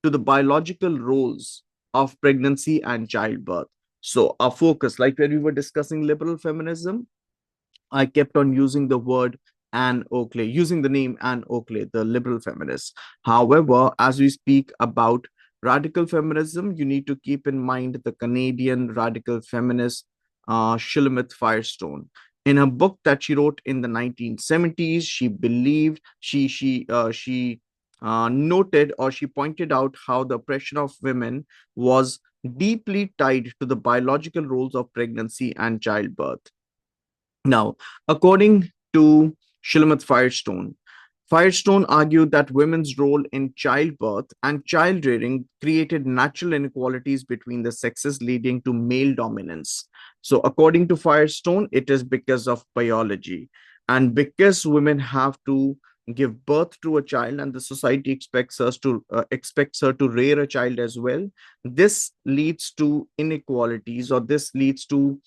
to the biological roles of pregnancy and childbirth. So, our focus, like when we were discussing liberal feminism, I kept on using the word Anne Oakley, using the name Anne Oakley, the liberal feminist. However, as we speak about radical feminism, you need to keep in mind the Canadian radical feminist Shulamit Firestone. In a book that she wrote in the 1970s, she believed she noted, or she pointed out, how the oppression of women was deeply tied to the biological roles of pregnancy and childbirth. Now, according to Shulamit Firestone, Firestone argued that women's role in childbirth and child rearing created natural inequalities between the sexes, leading to male dominance. So, according to Firestone, it is because of biology, and because women have to give birth to a child, and the society expects her to rear a child as well. This leads to inequalities, or this leads to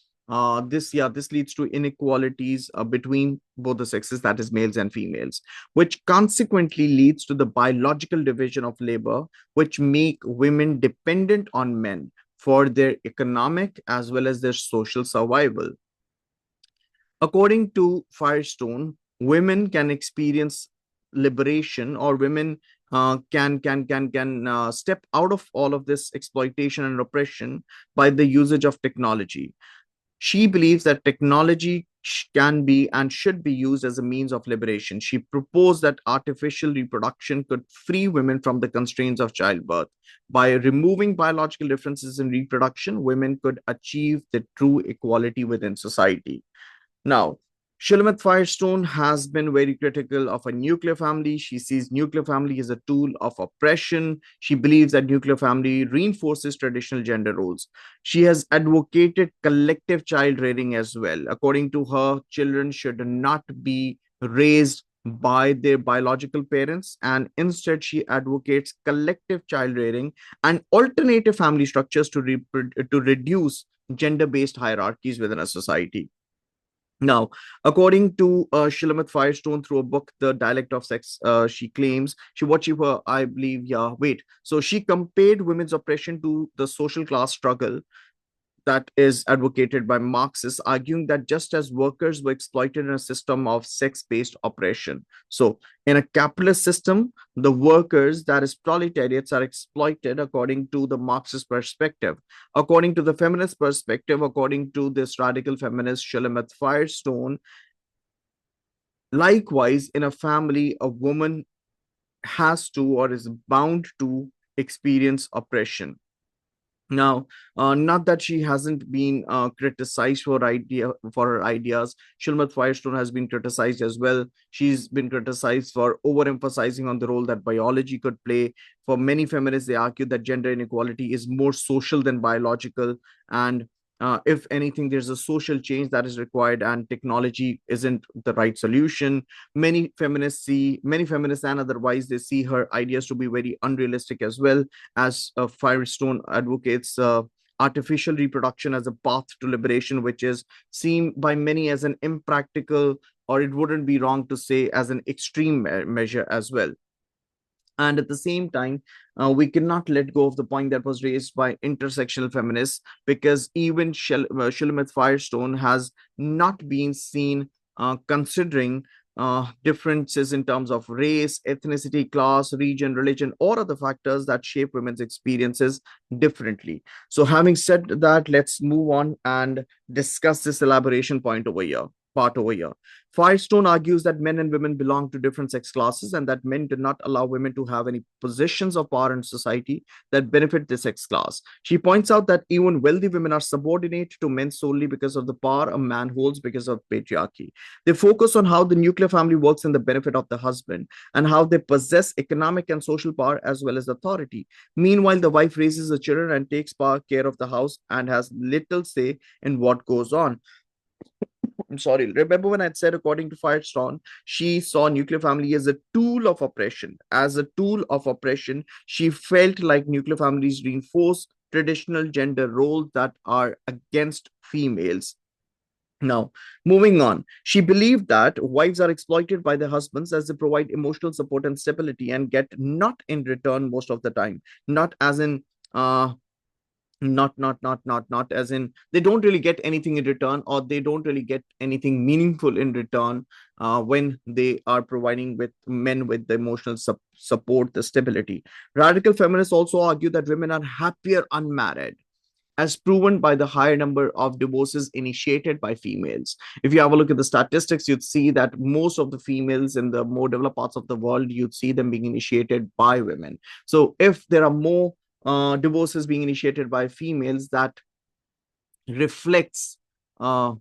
inequalities between both the sexes, that is males and females, which consequently leads to the biological division of labor, which make women dependent on men for their economic as well as their social survival. According to Firestone, women can experience liberation, or women can step out of all of this exploitation and oppression by the usage of technology. She believes that technology can be and should be used as a means of liberation. She proposed that artificial reproduction could free women from the constraints of childbirth. By removing biological differences in reproduction, women could achieve the true equality within society. Now, Shulamit Firestone has been very critical of a nuclear family. She sees nuclear family as a tool of oppression. She believes that nuclear family reinforces traditional gender roles. She has advocated collective child rearing as well. According to her, children should not be raised by their biological parents, and instead she advocates collective child rearing and alternative family structures to reduce gender-based hierarchies within a society. Now, according to Shilamit Firestone, through a book, The Dialect of Sex, she claims I believe, yeah, wait. So she compared women's oppression to the social class struggle that is advocated by Marxists, arguing that just as workers were exploited in a system of sex based oppression. So, in a capitalist system, the workers, that is, proletariats, are exploited according to the Marxist perspective. According to the feminist perspective, according to this radical feminist Shulamit Firestone, likewise, in a family, a woman has to or is bound to experience oppression. Now, not that she hasn't been criticized for her ideas. Shulmat Firestone has been criticized as well. She's been criticized for overemphasizing on the role that biology could play. For many feminists, they argue that gender inequality is more social than biological, and if anything, there's a social change that is required, and technology isn't the right solution. Many feminists and otherwise, they see her ideas to be very unrealistic as well, as Firestone advocates artificial reproduction as a path to liberation, which is seen by many as an impractical, or it wouldn't be wrong to say as an extreme measure as well. And at the same time, we cannot let go of the point that was raised by intersectional feminists, because even Shulamit Firestone has not been seen considering differences in terms of race, ethnicity, class, region, religion, or other factors that shape women's experiences differently. So, having said that, let's move on and discuss this elaboration point over here. Part over here. Firestone argues that men and women belong to different sex classes, and that men do not allow women to have any positions of power in society that benefit the sex class. She points out that even wealthy women are subordinate to men solely because of the power a man holds because of patriarchy. They focus on how the nuclear family works in the benefit of the husband, and how they possess economic and social power as well as authority. Meanwhile, the wife raises the children and takes care of the house and has little say in what goes on. I'm sorry. Remember when I said, according to Firestone, she saw nuclear family as a tool of oppression. As a tool of oppression, she felt like nuclear families reinforce traditional gender roles that are against females. Now, moving on, she believed that wives are exploited by their husbands as they provide emotional support and stability and get not in return most of the time, not as in not as in they don't really get anything in return, or they don't really get anything meaningful in return when they are providing with men with the emotional support, the stability. Radical feminists also argue that women are happier unmarried, as proven by the higher number of divorces initiated by females. If you have a look at the statistics, you'd see that most of the females in the more developed parts of the world, you'd see them being initiated by women. So if there are more divorces being initiated by females, that reflects uh,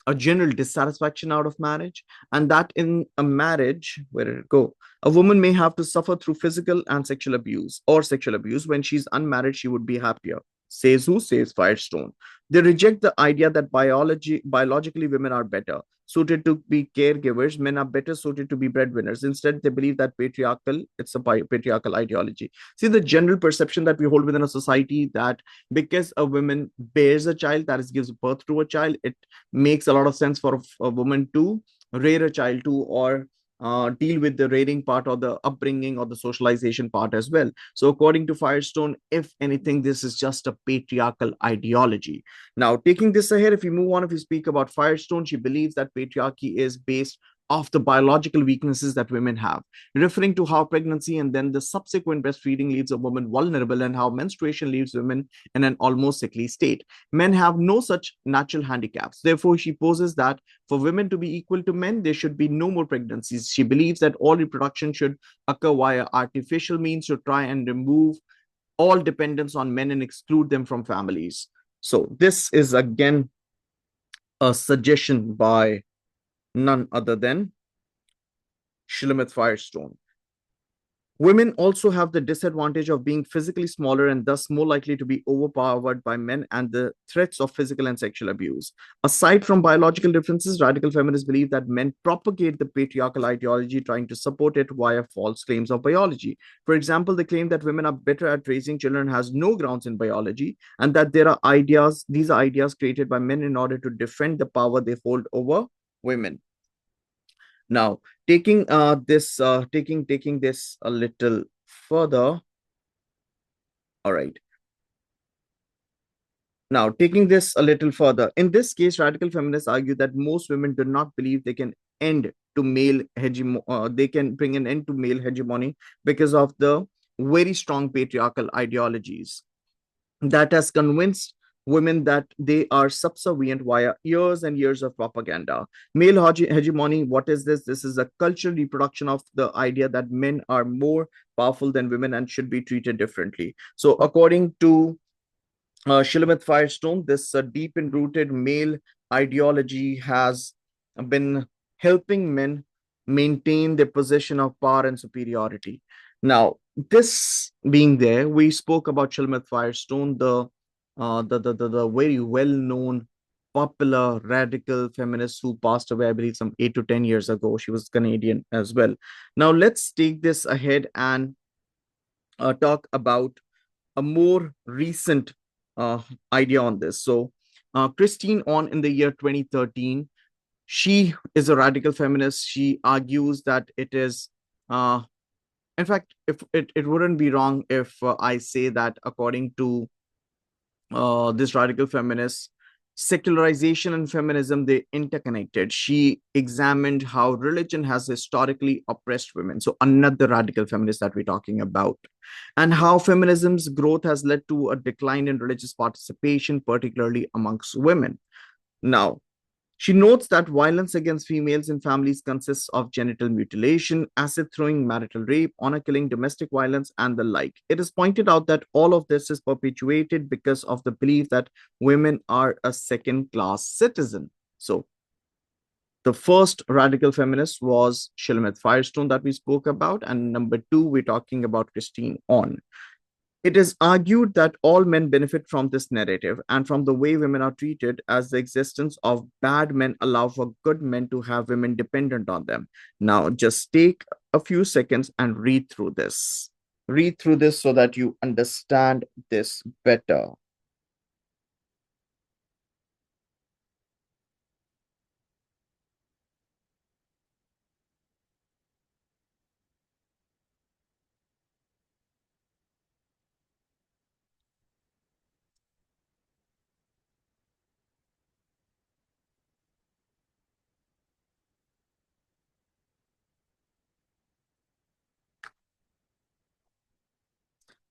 a general dissatisfaction out of marriage, and that in a marriage, where did it go, a woman may have to suffer through physical and sexual abuse or sexual abuse. When she's unmarried, she would be happier. Says who? Says Firestone. They reject the idea that biologically women are better suited to be caregivers, men are better suited to be breadwinners. Instead, they believe that it's a patriarchal ideology. See, the general perception that we hold within a society, that because a woman bears a child, that is, gives birth to a child, it makes a lot of sense for a woman to rear a child too, or deal with the rearing part, or the upbringing, or the socialization part as well. So, according to Firestone, if anything, this is just a patriarchal ideology. Now, taking this ahead, if we move on, if we speak about Firestone, she believes that patriarchy is based of the biological weaknesses that women have, referring to how pregnancy and then the subsequent breastfeeding leaves a woman vulnerable, and how menstruation leaves women in an almost sickly state. Men have no such natural handicaps. Therefore, she poses that for women to be equal to men, there should be no more pregnancies. She believes that all reproduction should occur via artificial means to try and remove all dependence on men and exclude them from families. So, this is again a suggestion by none other than Shulamith Firestone. Women also have the disadvantage of being physically smaller and thus more likely to be overpowered by men and the threats of physical and sexual abuse. Aside from biological differences, radical feminists believe that men propagate the patriarchal ideology, trying to support it via false claims of biology. For example, the claim that women are better at raising children has no grounds in biology, and that these are ideas created by men in order to defend the power they hold over women. Now, taking this a little further. All right. Now, taking this a little further, in this case, radical feminists argue that most women do not believe they can bring an end to male hegemony because of the very strong patriarchal ideologies that has convinced women that they are subservient via years and years of propaganda. Male hegemony, what is this? This is a cultural reproduction of the idea that men are more powerful than women and should be treated differently. So, according to Shulamith Firestone, this deep and rooted male ideology has been helping men maintain their position of power and superiority. Now, this being there, we spoke about Shulamith Firestone, the very well known, popular, radical feminist who passed away, I believe, some 8 to 10 years ago. She was Canadian as well. Now, let's take this ahead and talk about a more recent uh, idea on this. So, Christine On in the year 2013, she is a radical feminist. She argues that it is, in fact, if it wouldn't be wrong if I say that according to this radical feminist, secularization and feminism, they interconnected. She examined how religion has historically oppressed women, so another radical feminist that we're talking about, and how feminism's growth has led to a decline in religious participation, particularly amongst women. Now, she notes that violence against females in families consists of genital mutilation, acid throwing, marital rape, honor killing, domestic violence, and the like. It is pointed out that all of this is perpetuated because of the belief that women are a second class citizen. So, the first radical feminist was Shulamith Firestone that we spoke about, and number two, we're talking about Christine On. It is argued that all men benefit from this narrative and from the way women are treated, as the existence of bad men allow for good men to have women dependent on them. Now, just take a few seconds and read through this. Read through this so that you understand this better.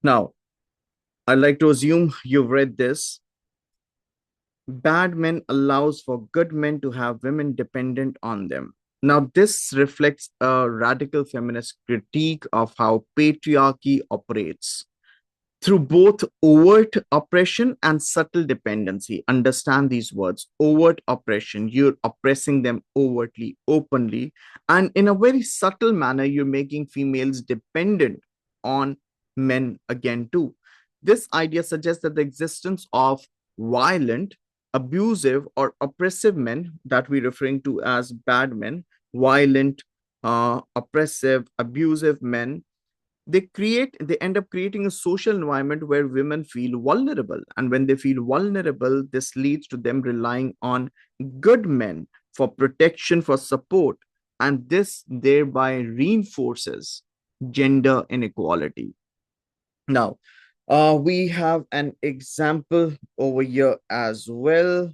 Now, I'd like to assume you've read this. Bad men allows for good men to have women dependent on them. Now, this reflects a radical feminist critique of how patriarchy operates through both overt oppression and subtle dependency. Understand these words: overt oppression, you're oppressing them overtly, openly, and in a very subtle manner, you're making females dependent on men again, too. This idea suggests that the existence of violent, abusive, or oppressive men that we're referring to as bad men, violent, oppressive, abusive men, they end up creating a social environment where women feel vulnerable, and when they feel vulnerable, this leads to them relying on good men for protection, for support, and this thereby reinforces gender inequality. Now, we have an example over here as well.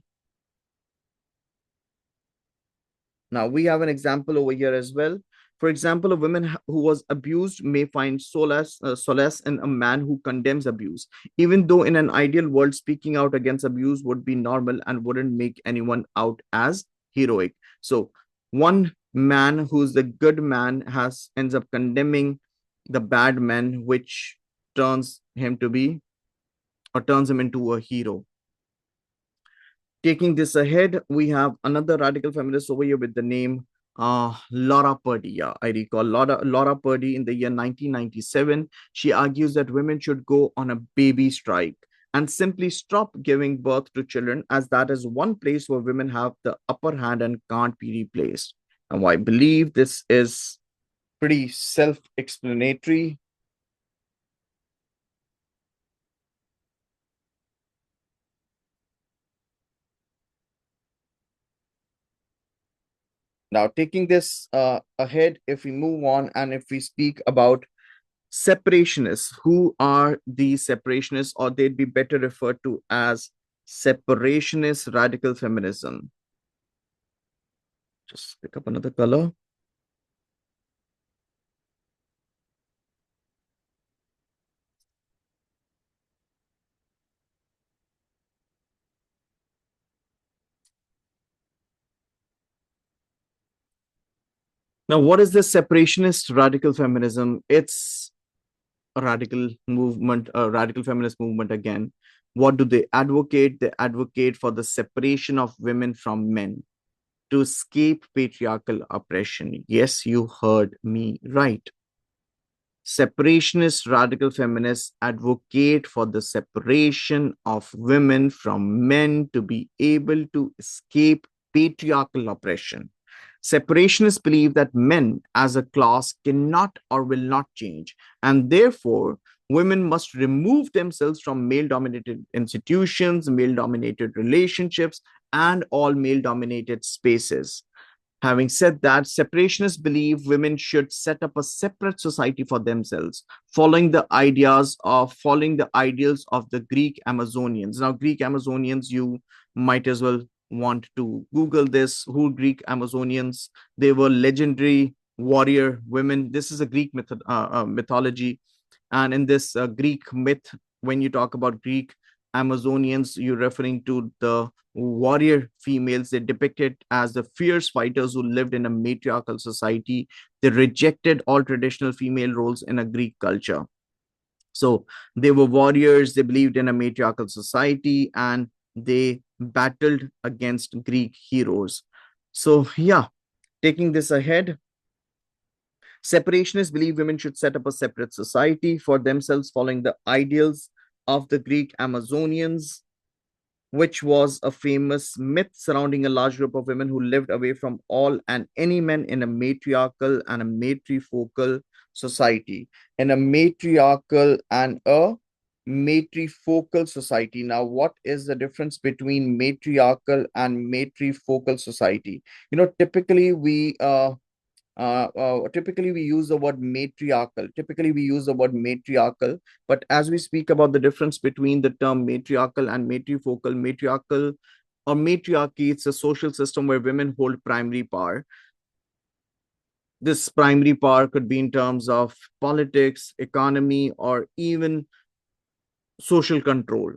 Now, we have an example over here as well. For example, a woman who was abused may find solace in a man who condemns abuse, even though in an ideal world, speaking out against abuse would be normal and wouldn't make anyone out as heroic. So, one man who's the good man has ends up condemning the bad man, which turns him to be or turns him into a hero. Taking this ahead, we have another radical feminist over here with the name Laura Purdy. Yeah, I recall Laura Purdy in the year 1997. She argues that women should go on a baby strike and simply stop giving birth to children, as that is one place where women have the upper hand and can't be replaced. And I believe this is pretty self explanatory. Now, taking this ahead, if we move on and if we speak about separationists, who are the separationists, or they'd be better referred to as separationist radical feminism. Just pick up another color. Now, what is this separationist radical feminism? It's a radical movement, a radical feminist movement again. What do they advocate? They advocate for the separation of women from men to escape patriarchal oppression. Yes, you heard me right. Separationist radical feminists advocate for the separation of women from men to be able to escape patriarchal oppression. Separationists believe that men as a class cannot or will not change, and therefore, women must remove themselves from male dominated institutions, male dominated relationships, and all male dominated spaces. Having said that, separationists believe women should set up a separate society for themselves, following the ideals of the Greek Amazonians. Now, Greek Amazonians, you might as well want to Google this. Who Greek Amazonians? They were legendary warrior women. This is a Greek mythology, and in this Greek myth, when you talk about Greek Amazonians, you're referring to the warrior females. They depicted as the fierce fighters who lived in a matriarchal society. They rejected all traditional female roles in a Greek culture. So they were warriors, they believed in a matriarchal society, and they battled against Greek heroes. So, yeah, taking this ahead, separationists believe women should set up a separate society for themselves following the ideals of the Greek Amazonians, which was a famous myth surrounding a large group of women who lived away from all and any men in a matriarchal and a matrifocal society. In a matriarchal and a matrifocal society. Now, what is the difference between matriarchal and matrifocal society? Typically typically we use the word matriarchal. But as we speak about the difference between the term matriarchal and matrifocal, matriarchal or matriarchy, it's a social system where women hold primary power. This primary power could be in terms of politics, economy, or even social control.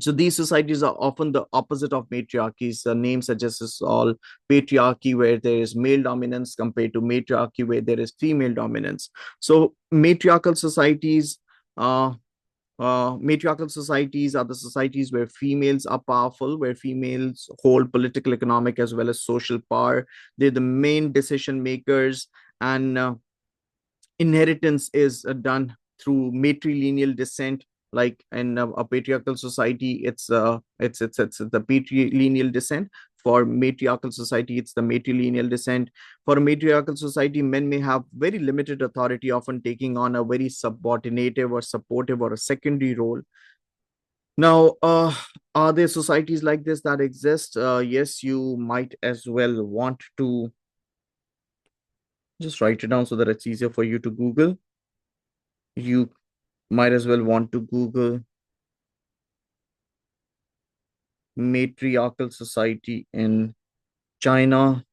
So these societies are often the opposite of matriarchies. The name suggests it's all patriarchy, where there is male dominance, compared to matriarchy, where there is female dominance. So matriarchal societies are the societies where females are powerful, where females hold political, economic, as well as social power. They're the main decision makers, and inheritance is done through matrilineal descent. Like in a patriarchal society, it's the patrilineal descent. For matriarchal society, it's the matrilineal descent. For a matriarchal society, men may have very limited authority, often taking on a very subordinative or supportive or a secondary role. Now, are there societies like this that exist? Yes, you might as well want to just write it down so that it's easier for you to Google. You might as well want to Google matriarchal society in China.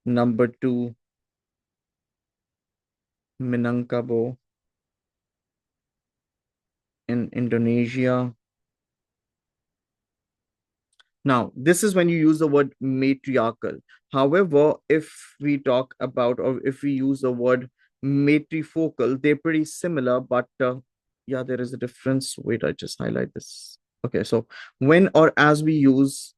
Number two, Minangkabau in Indonesia. Now, this is when you use the word matriarchal. However, if we talk about, or if we use the word matrifocal, they're pretty similar, but Yeah, there is a difference. Wait, I just highlight this. Okay, so when or as we use,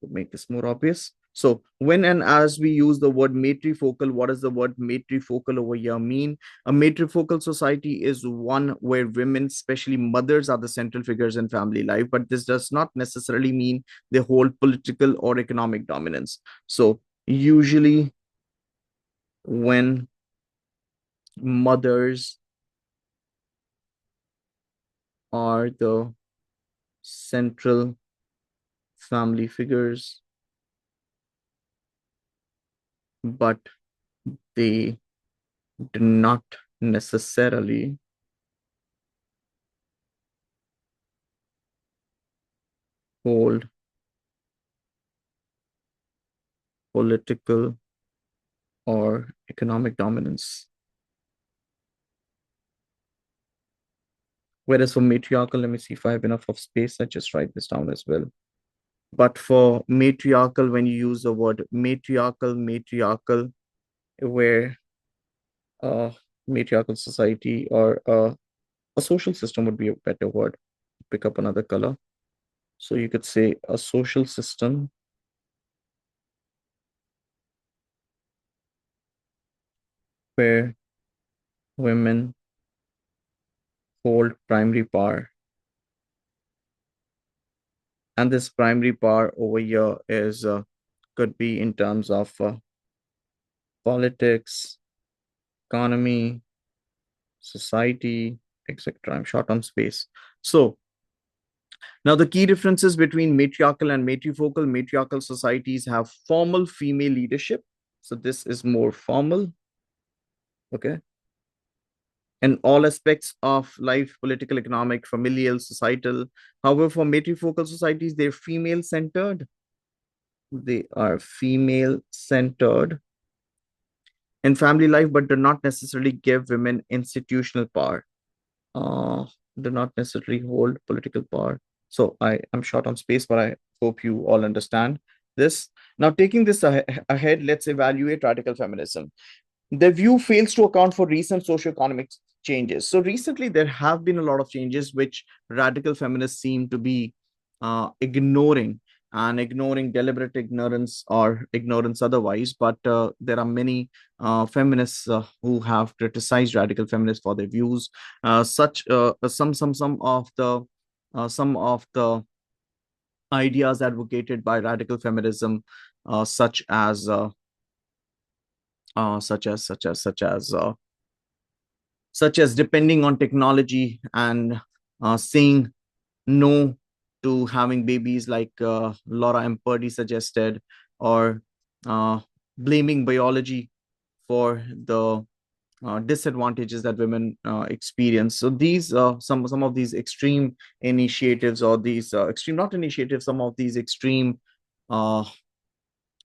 to make this more obvious. So when and as we use the word matrifocal, what does the word matrifocal over here mean? A matrifocal society is one where women, especially mothers, are the central figures in family life, but this does not necessarily mean they hold political or economic dominance. So usually when mothers are the central family figures, but they do not necessarily hold political or economic dominance. Whereas for matriarchal, let me see if I have enough of space. I just write this down as well. But for matriarchal, when you use the word matriarchal, where a matriarchal society or a social system would be a better word. Pick up another color. So you could say a social system where women hold primary power. And this primary power over here is could be in terms of politics, economy, society, etc. I'm short on space. So now the key differences between matriarchal and matrifocal societies have formal female leadership. So this is more formal, okay? In all aspects of life, political, economic, familial, societal. However, for matrifocal societies, they're female centered. They are female centered in family life, but do not necessarily give women institutional power. uh, do not necessarily hold political power. So I'm short on space, but I hope you all understand this. Now, taking this ahead, let's evaluate radical feminism. The view fails to account for recent socioeconomic changes. So recently, there have been a lot of changes which radical feminists seem to be ignoring, and ignoring deliberate ignorance or ignorance otherwise. But there are many feminists who have criticized radical feminists for their views. Such some of the ideas advocated by radical feminism, such as such as depending on technology and saying no to having babies, like Laura M. Purdy suggested, or blaming biology for the disadvantages that women experience. So these some of these extreme initiatives, or these extreme not initiatives, some of these extreme uh,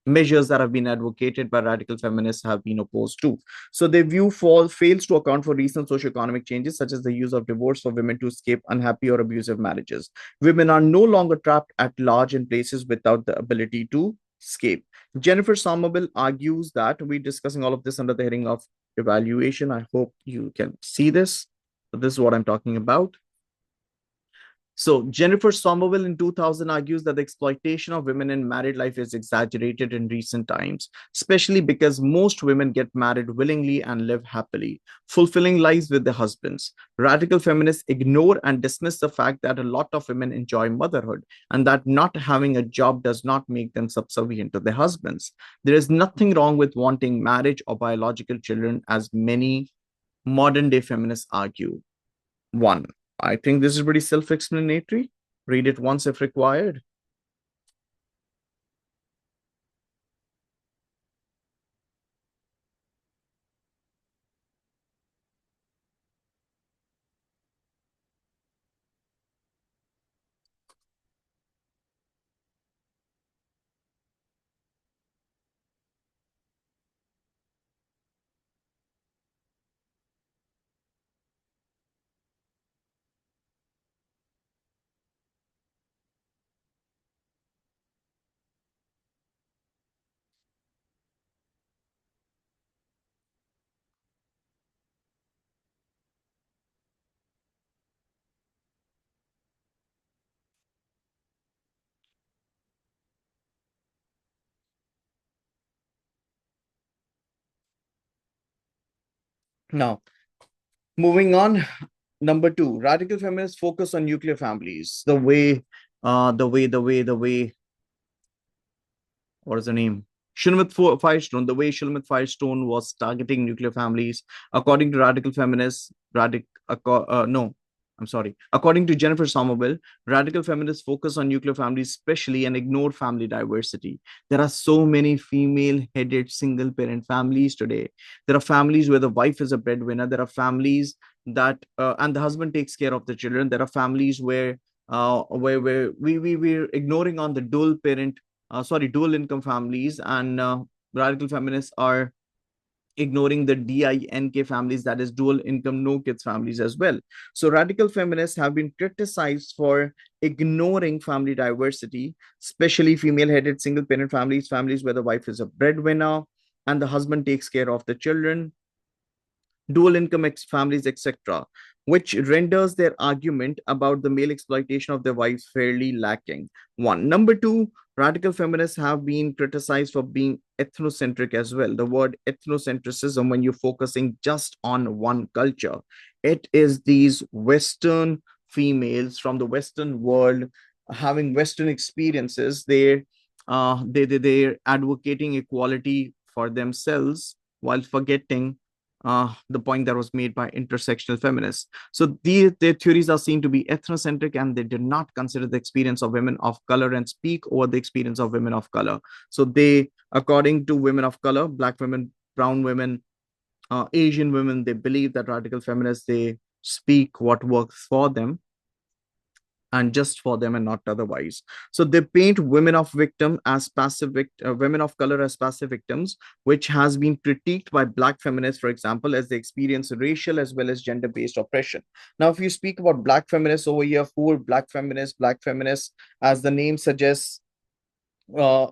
measures that have been advocated by radical feminists have been opposed to. So their view fails to account for recent socioeconomic changes, such as the use of divorce for women to escape unhappy or abusive marriages. Women are no longer trapped at large in places without the ability to escape. Jennifer Somerville argues that we're discussing all of this under the heading of evaluation. I hope you can see this. So this is what I'm talking about. So Jennifer Somerville in 2000 argues that the exploitation of women in married life is exaggerated in recent times, especially because most women get married willingly and live happily, fulfilling lives with their husbands. Radical feminists ignore and dismiss the fact that a lot of women enjoy motherhood, and that not having a job does not make them subservient to their husbands. There is nothing wrong with wanting marriage or biological children, as many modern day feminists argue. One, I think this is pretty self explanatory. Read it once if required. Now, moving on, number two, radical feminists focus on nuclear families. The way, what is the name? Firestone, the way Shulamit Firestone was targeting nuclear families, according to radical feminists, no, I'm sorry. According to Jennifer Somerville, radical feminists focus on nuclear families especially and ignore family diversity. There are so many female-headed single-parent families today. There are families where the wife is a breadwinner. There are families that and the husband takes care of the children. There are families where we're ignoring on the dual income families, and radical feminists are ignoring the DINK families, that is dual income, no kids families as well. So radical feminists have been criticized for ignoring family diversity, especially female-headed single-parent families, families where the wife is a breadwinner and the husband takes care of the children, dual income families, etc., which renders their argument about the male exploitation of their wives fairly lacking. One. Number two, radical feminists have been criticized for being ethnocentric as well. The word ethnocentrism, when you're focusing just on one culture, it is these Western females from the Western world having Western experiences. They're advocating equality for themselves while forgetting the point that was made by intersectional feminists. So their theories are seen to be ethnocentric, and they did not consider the experience of women of color and speak over the experience of women of color. So they, according to women of color, Black women, brown women, Asian women, they believe that radical feminists, they speak what works for them and just for them and not otherwise. So they paint women of color as passive victims, which has been critiqued by Black feminists, for example, as they experience racial as well as gender-based oppression. Now, if you speak about Black feminists over here, who are Black feminists? Black feminists, as the name suggests,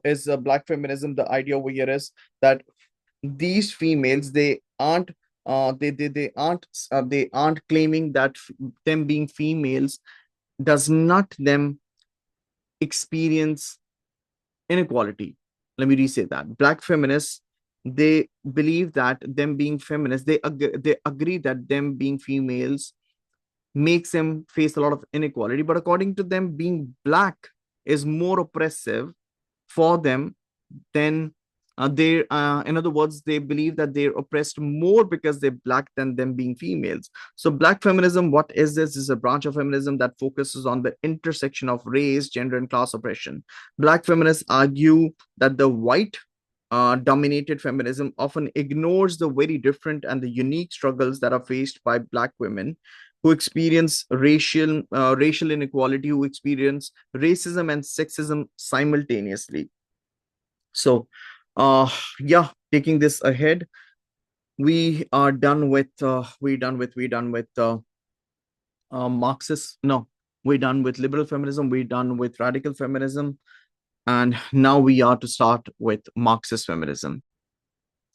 is Black feminism. The idea over here is that these females, they aren't claiming that them being females does not them experience inequality. Let me re-say that. Black feminists, they believe that them being feminists, they agree that them being females makes them face a lot of inequality. But according to them, being Black is more oppressive for them, then in other words, they believe that they're oppressed more because they're Black than them being females. So Black feminism, what is this? Is a branch of feminism that focuses on the intersection of race, gender, and class oppression. Black feminists argue that the white dominated feminism often ignores the very different and the unique struggles that are faced by Black women who experience racial inequality, who experience racism and sexism simultaneously. So, yeah, taking this ahead, we're done with Marxist. No, we're done with liberal feminism. We're done with radical feminism, and now we are to start with Marxist feminism.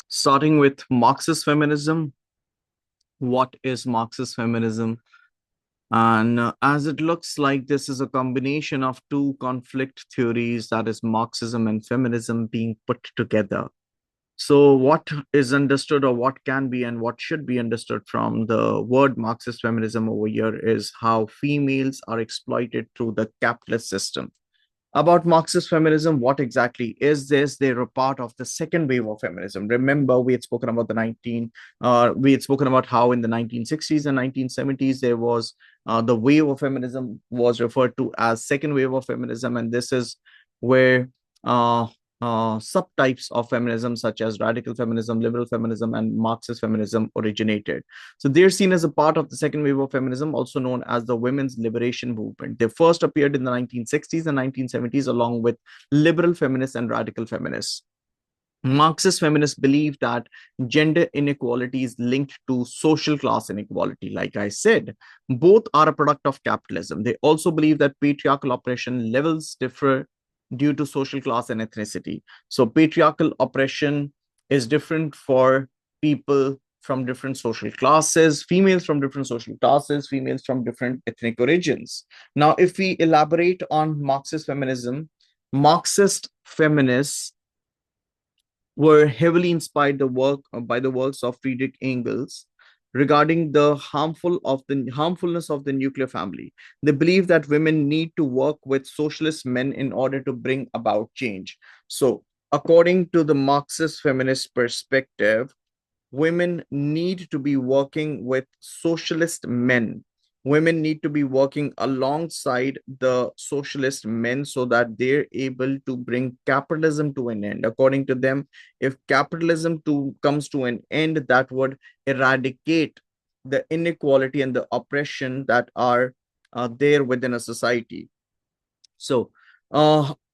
Starting with Marxist feminism, what is Marxist feminism? And as it looks like this is a combination of two conflict theories, that is Marxism and feminism, being put together. So, what is understood, or what can be and what should be understood from the word Marxist feminism over here, is how females are exploited through the capitalist system. About Marxist feminism, what exactly is this? They're a part of the second wave of feminism. Remember, we had spoken about how in the 1960s and 1970s there was the wave of feminism was referred to as second wave of feminism, and this is where uh, subtypes of feminism such as radical feminism, liberal feminism, and Marxist feminism originated. So they're seen as a part of the second wave of feminism, also known as the women's liberation movement. They first appeared in the 1960s and 1970s along with liberal feminists and radical feminists. Marxist feminists believe that gender inequality is linked to social class inequality. Like I said, both are a product of capitalism. They also believe that patriarchal oppression levels differ due to social class and ethnicity. So, patriarchal oppression is different for people from different social classes, females from different social classes, females from different ethnic origins. Now, if we elaborate on Marxist feminism, Marxist feminists were heavily inspired by the works of Friedrich Engels. regarding the harmfulness of the nuclear family. They believe that women need to work with socialist men in order to bring about change. So, according to the Marxist feminist perspective, women need to be working with socialist men. Women need to be working alongside the socialist men so that they're able to bring capitalism to an end. According to them, if capitalism comes to an end, that would eradicate the inequality and the oppression that are there within a society. So,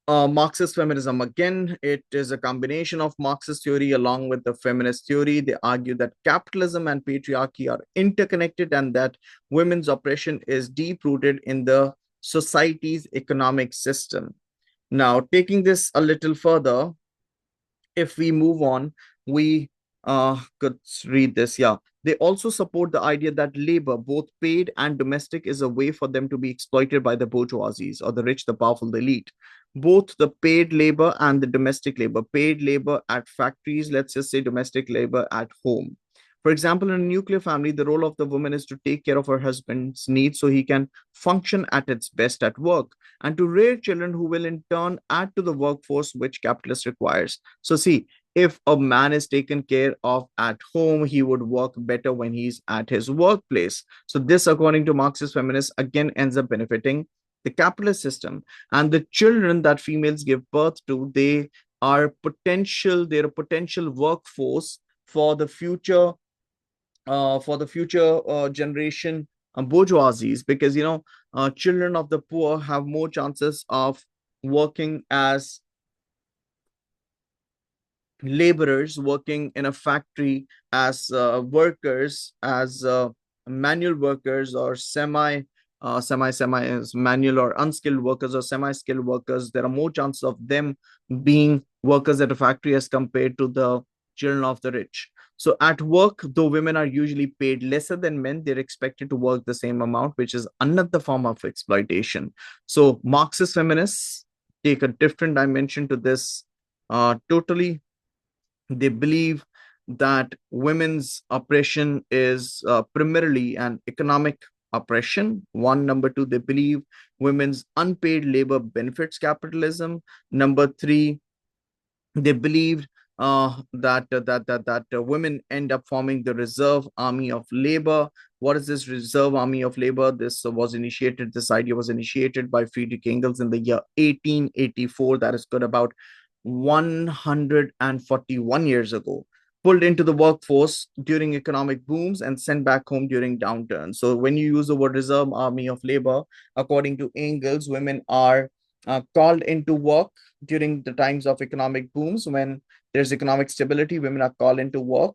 Marxist feminism, again, it is a combination of Marxist theory along with the feminist theory. They argue that capitalism and patriarchy are interconnected and that women's oppression is deep rooted in the society's economic system. Now, taking this a little further, if we move on, we could read this. Yeah. They also support the idea that labor, both paid and domestic, is a way for them to be exploited by the bourgeoisies or the rich, the powerful, the elite. Both the paid labor and the domestic labor, paid labor at factories, let's just say domestic labor at home. For example, in a nuclear family, the role of the woman is to take care of her husband's needs so he can function at its best at work, and to rear children who will in turn add to the workforce which capitalist requires. So, see, if a man is taken care of at home, he would work better when he's at his workplace. So, this, according to Marxist feminists, again ends up benefiting the capitalist system. And the children that females give birth to, they're a potential workforce for the future generation bourgeoisies, because children of the poor have more chances of working as laborers, working in a factory as workers, as manual workers, or semi as manual or unskilled workers, or semi-skilled workers. There are more chances of them being workers at a factory as compared to the children of the rich. So at work, though women are usually paid lesser than men, they're expected to work the same amount, which is another form of exploitation. So Marxist feminists take a different dimension to this totally. They believe that women's oppression is primarily an economic oppression. One. Number two, they believe women's unpaid labor benefits capitalism. Number three, they believed that women end up forming the reserve army of labor. What is this reserve army of labor? This idea was initiated by Friedrich Engels in the year 1884. That is good about 141 years ago. Pulled into the workforce during economic booms and sent back home during downturns. So when you use the word reserve army of labor, according to Engels, women are called into work during the times of economic booms. When there's economic stability, women are called into work.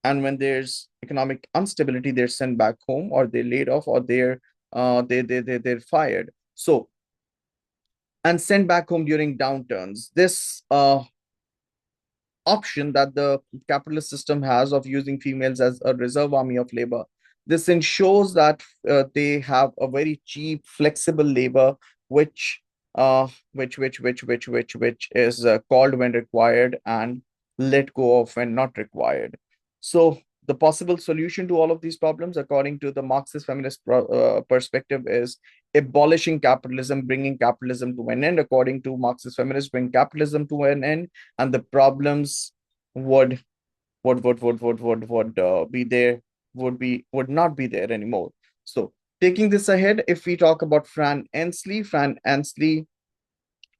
And when there's economic instability, they're sent back home, or they're laid off, or they're fired. So, and sent back home during downturns. This option that the capitalist system has of using females as a reserve army of labor. This ensures that they have a very cheap, flexible labor, which is called when required and let go of when not required. So the possible solution to all of these problems, according to the Marxist feminist perspective, is abolishing capitalism, bringing capitalism to an end. According to Marxist feminists, bring capitalism to an end, and the problems would be there, would not be there anymore. So taking this ahead, if we talk about Fran Ansley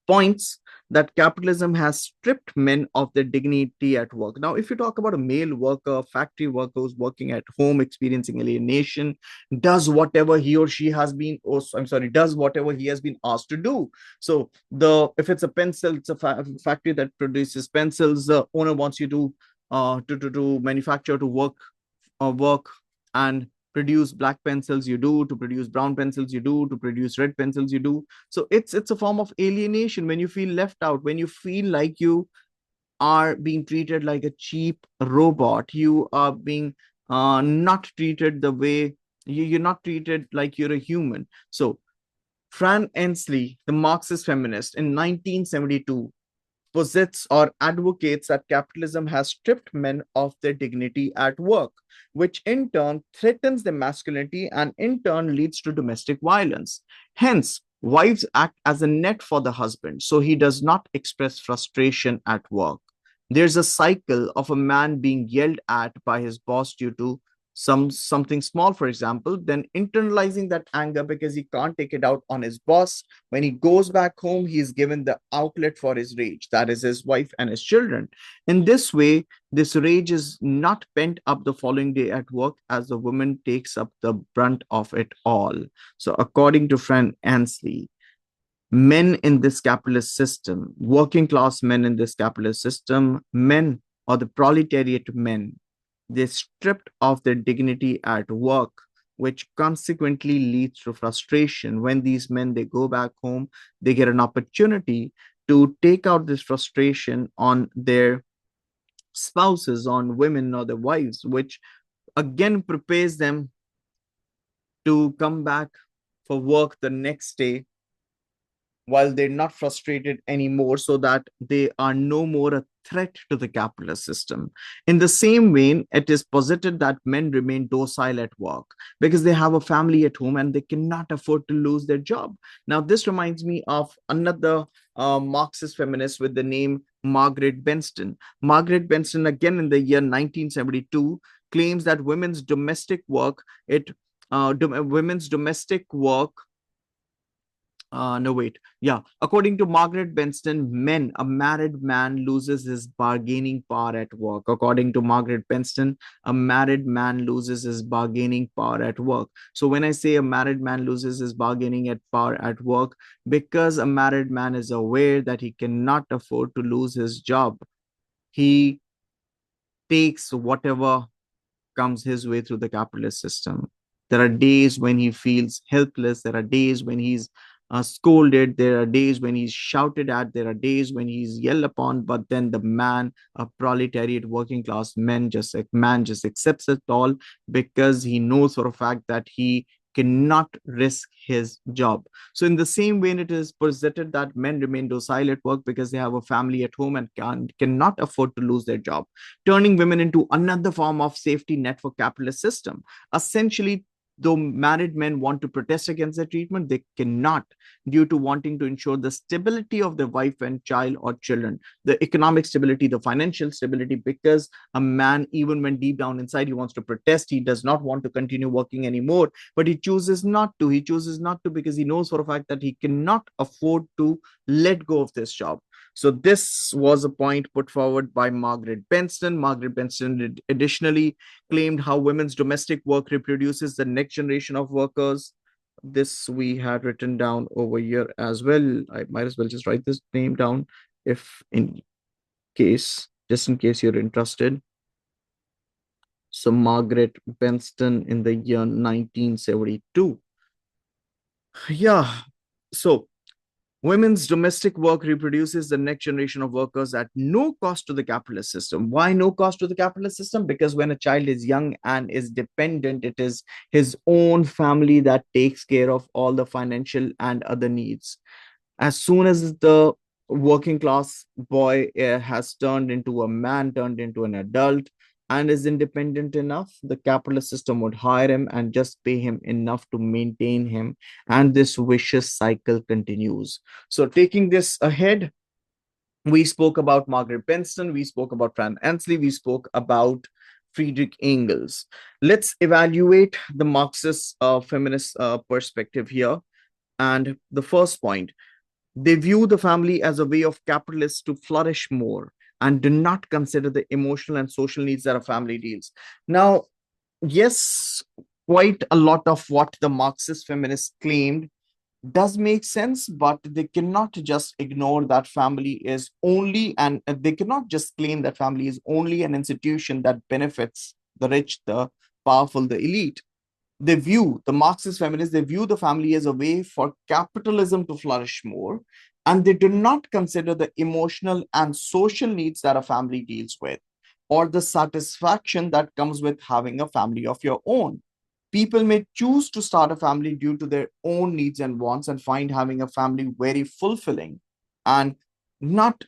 points that capitalism has stripped men of their dignity at work. Now, if you talk about a male worker, factory worker who's working at home, experiencing alienation, does whatever he or she has been, or I'm sorry, does whatever he has been asked to do. So if it's a pencil, it's a factory that produces pencils. The owner wants you to manufacture, to work and produce black pencils, you do. To produce brown pencils, you do. To produce red pencils, you do. So it's a form of alienation when you feel left out, when you feel like you are being treated like a cheap robot. You are being not treated the way you're not treated like you're a human. So Fran Ensley, the Marxist feminist, in 1972, posits or advocates that capitalism has stripped men of their dignity at work, which in turn threatens their masculinity and in turn leads to domestic violence. Hence, wives act as a net for the husband, so he does not express frustration at work. There's a cycle of a man being yelled at by his boss due to something small, for example, then internalizing that anger because he can't take it out on his boss. When he goes back home, he's given the outlet for his rage, that is his wife and his children. In this way, this rage is not pent up the following day at work, as the woman takes up the brunt of it all. So according to Fran Ansley, men in this capitalist system, working class men in this capitalist system, men or the proletariat men, they're stripped of their dignity at work, which consequently leads to frustration. When these men they go back home, they get an opportunity to take out this frustration on their spouses, on women or their wives, which again prepares them to come back for work the next day while they're not frustrated anymore, so that they are no more a threat to the capitalist system. In the same vein, it is posited that men remain docile at work because they have a family at home and they cannot afford to lose their job. Now, this reminds me of another Marxist feminist with the name Margaret Benston. Margaret Benston, again in the year 1972, claims that women's domestic work no, wait. Yeah. According to Margaret Benston, a married man loses his bargaining power at work. According to Margaret Benston, a married man loses his bargaining power at work. So when I say a married man loses his power at work, because a married man is aware that he cannot afford to lose his job, he takes whatever comes his way through the capitalist system. There are days when he feels helpless. There are days when he's scolded. There are days when he's shouted at. There are days when he's yelled upon. But then the man, a proletariat working class man just accepts it all because he knows for a fact that he cannot risk his job. So in the same way, it is presented that men remain docile at work because they have a family at home and cannot afford to lose their job, turning women into another form of safety net for capitalist system. Essentially, though married men want to protest against their treatment, they cannot, due to wanting to ensure the stability of their wife and child or children, the economic stability, the financial stability, because a man, even when deep down inside he wants to protest, he does not want to continue working anymore, but he chooses not to. He chooses not to because he knows for a fact that he cannot afford to let go of this job. So this was a point put forward by Margaret Benston. Margaret Benston additionally claimed how women's domestic work reproduces the next generation of workers. This we had written down over here as well. I might as well just write this name down if in just in case you're interested. So Margaret Benston in the year 1972. Yeah. So women's domestic work reproduces the next generation of workers at no cost to the capitalist system. Why no cost to the capitalist system? Because when a child is young and is dependent, it is his own family that takes care of all the financial and other needs. As soon as the working class boy has turned into a man, turned into an adult, and is independent enough, the capitalist system would hire him and just pay him enough to maintain him. And this vicious cycle continues. So, taking this ahead, we spoke about Margaret Benston, we spoke about Fran Ansley, we spoke about Friedrich Engels. Let's evaluate the Marxist feminist perspective here. And the first point, they view the family as a way of capitalists to flourish more and do not consider the emotional and social needs that a family deals. Now, yes, quite a lot of what the Marxist feminists claimed does make sense, but they cannot just ignore that family is only, and they cannot just claim that family is only an institution that benefits the rich, the powerful, the elite. The Marxist feminists, they view the family as a way for capitalism to flourish more, and they do not consider the emotional and social needs that a family deals with, or the satisfaction that comes with having a family of your own. People may choose to start a family due to their own needs and wants and find having a family very fulfilling and not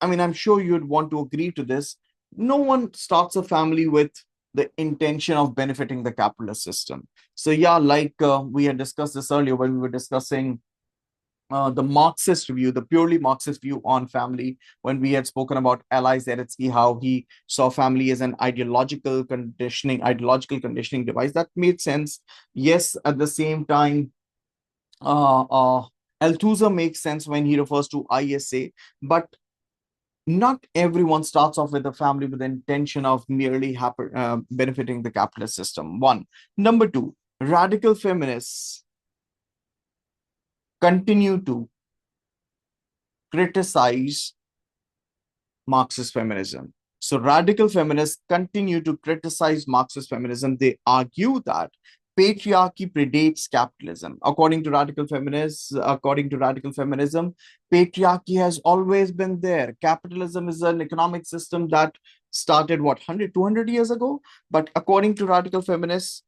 I mean, I'm sure you'd want to agree to this. No one starts a family with the intention of benefiting the capitalist system. So, yeah, like we had discussed this earlier when we were discussing the Marxist view, the purely Marxist view on family, when we had spoken about Ally Zeretsky, how he saw family as an ideological conditioning device. That made sense. Yes, at the same time, uh, uh, Althusser makes sense when he refers to ISA, but not everyone starts off with a family with the intention of merely benefiting the capitalist system. One. Number two, radical feminists continue to criticize Marxist feminism. So radical feminists continue to criticize Marxist feminism. They argue that patriarchy predates capitalism. According to radical feminism, patriarchy has always been there. Capitalism is an economic system that started, what, 100, 200 years ago? But according to radical feminists,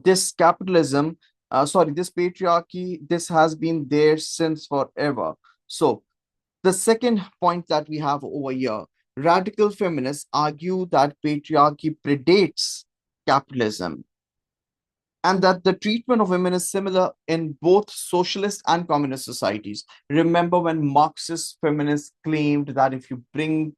this capitalism, this patriarchy, this has been there since forever. So the second point that we have over here, radical feminists argue that patriarchy predates capitalism and that the treatment of women is similar in both socialist and communist societies. Remember when Marxist feminists claimed that if you bring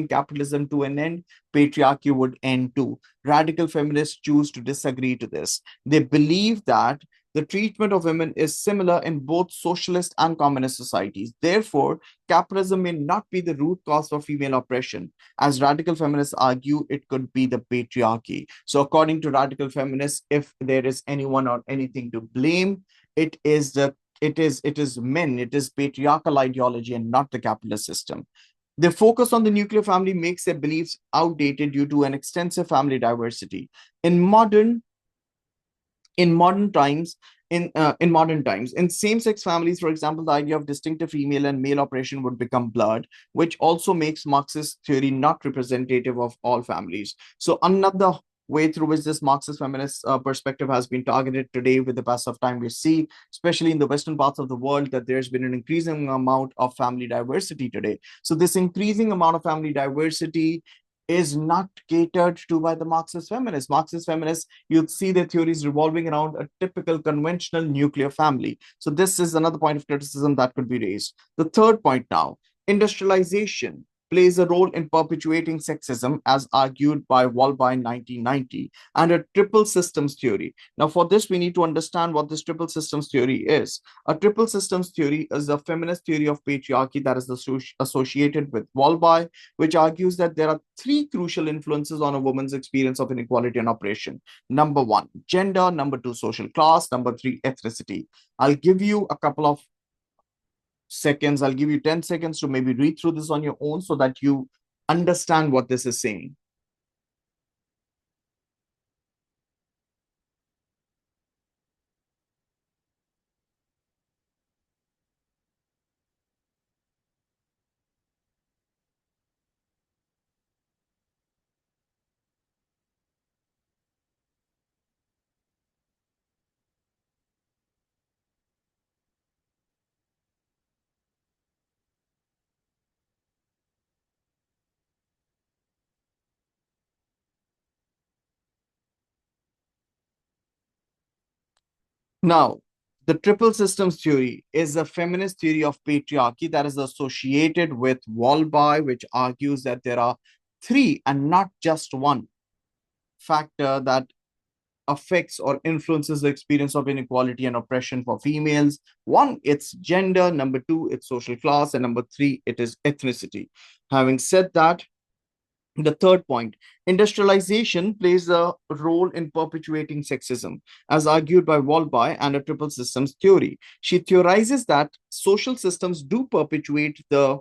capitalism to an end, patriarchy would end too. Radical feminists choose to disagree to this. They believe that the treatment of women is similar in both socialist and communist societies. Therefore, capitalism may not be the root cause of female oppression. As radical feminists argue, it could be the patriarchy. So, according to radical feminists, if there is anyone or anything to blame, it is men, it is patriarchal ideology and not the capitalist system. The focus on the nuclear family makes their beliefs outdated due to an extensive family diversity. In modern in modern times in same-sex families, for example, the idea of distinctive female and male operation would become blurred, which also makes Marxist theory not representative of all families. So another way through which this Marxist feminist perspective has been targeted today with the pass of time, we see, especially in the western parts of the world, that there's been an increasing amount of family diversity today. So this increasing amount of family diversity is not catered to by the Marxist feminists. Marxist feminists, you'd see their theories revolving around a typical conventional nuclear family. So this is another point of criticism that could be raised. The third point now, industrialization plays a role in perpetuating sexism as argued by Walby in 1990 and a triple systems theory. Now for this, we need to understand what this triple systems theory is. A triple systems theory is a feminist theory of patriarchy that is associated with Walby, which argues that there are three crucial influences on a woman's experience of inequality and oppression. Number one, gender. Number two, social class. Number three, ethnicity. I'll give you a couple of seconds. I'll give you 10 seconds to maybe read through this on your own so that you understand what this is saying. Now, the triple systems theory is a feminist theory of patriarchy that is associated with Walby, which argues that there are three and not just one factor that affects or influences the experience of inequality and oppression for females. One, it's gender. Number two, it's social class. And number three, it is ethnicity. Having said that, the third point, industrialization plays a role in perpetuating sexism, as argued by Walby and a triple systems theory. She theorizes that social systems do perpetuate the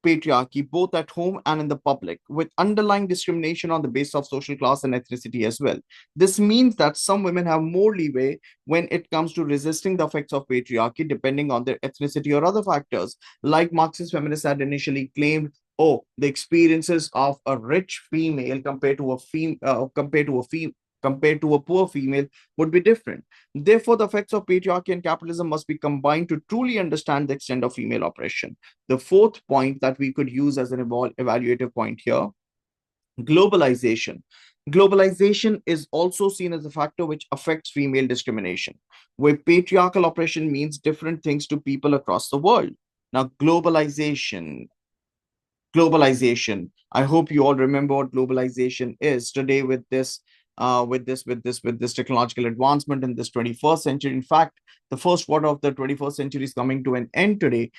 patriarchy both at home and in the public, with underlying discrimination on the basis of social class and ethnicity as well. This means that some women have more leeway when it comes to resisting the effects of patriarchy, depending on their ethnicity or other factors. Like Marxist feminists had initially claimed, oh, the experiences of a rich female compared to a compared to a poor female would be different. Therefore, the effects of patriarchy and capitalism must be combined to truly understand the extent of female oppression. The fourth point that we could use as an evaluative point here: globalization. Globalization is also seen as a factor which affects female discrimination, where patriarchal oppression means different things to people across the world. Now, globalization. I hope you all remember what globalization is today with this technological advancement in this 21st century. In fact, the first quarter of the 21st century is coming to an end today.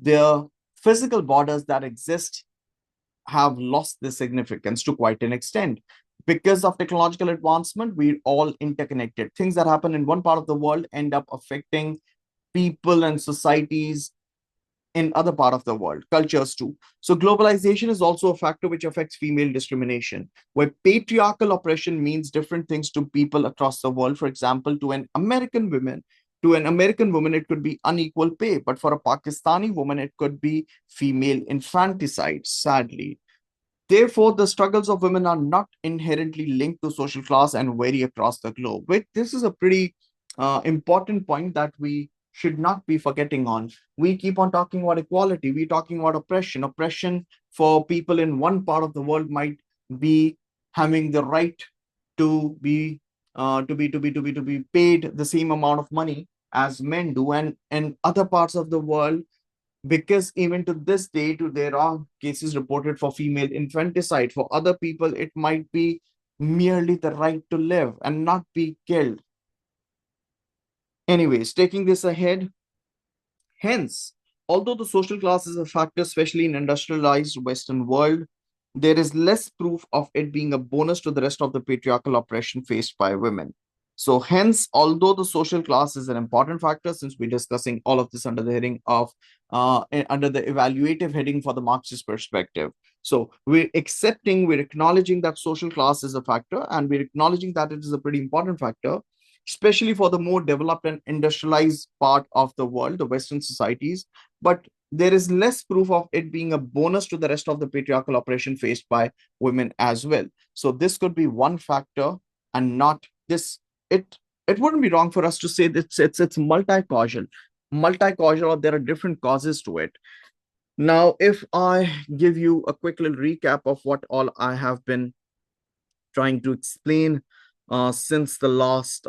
The physical borders that exist have lost their significance to quite an extent. Because of technological advancement, we're all interconnected. Things that happen in one part of the world end up affecting people and societies in other part of the world, cultures too. So globalization is also a factor which affects female discrimination, where patriarchal oppression means different things to people across the world. For example, to an American woman, it could be unequal pay, but for a Pakistani woman, it could be female infanticide, sadly. Therefore, the struggles of women are not inherently linked to social class and vary across the globe. Which this is a pretty important point that we should not be forgetting on. We keep on talking about equality. We're talking about oppression. Oppression for people in one part of the world might be having the right to be paid the same amount of money as men do, and in other parts of the world, because even to this day there are cases reported for female infanticide. For other people it might be merely the right to live and not be killed. Anyways, taking this ahead, hence, although the social class is a factor, especially in industrialized Western world, there is less proof of it being a bonus to the rest of the patriarchal oppression faced by women. So, hence, although the social class is an important factor, since we're discussing all of this under the heading of under the evaluative heading for the Marxist perspective. So, we're acknowledging that social class is a factor, and we're acknowledging that it is a pretty important factor, especially for the more developed and industrialized part of the world, the Western societies. But there is less proof of it being a bonus to the rest of the patriarchal oppression faced by women as well. So this could be one factor, and not this. It it wouldn't be wrong for us to say that it's multi-causal, multi-causal, or there are different causes to it. Now, if I give you a quick little recap of what all I have been trying to explain since the last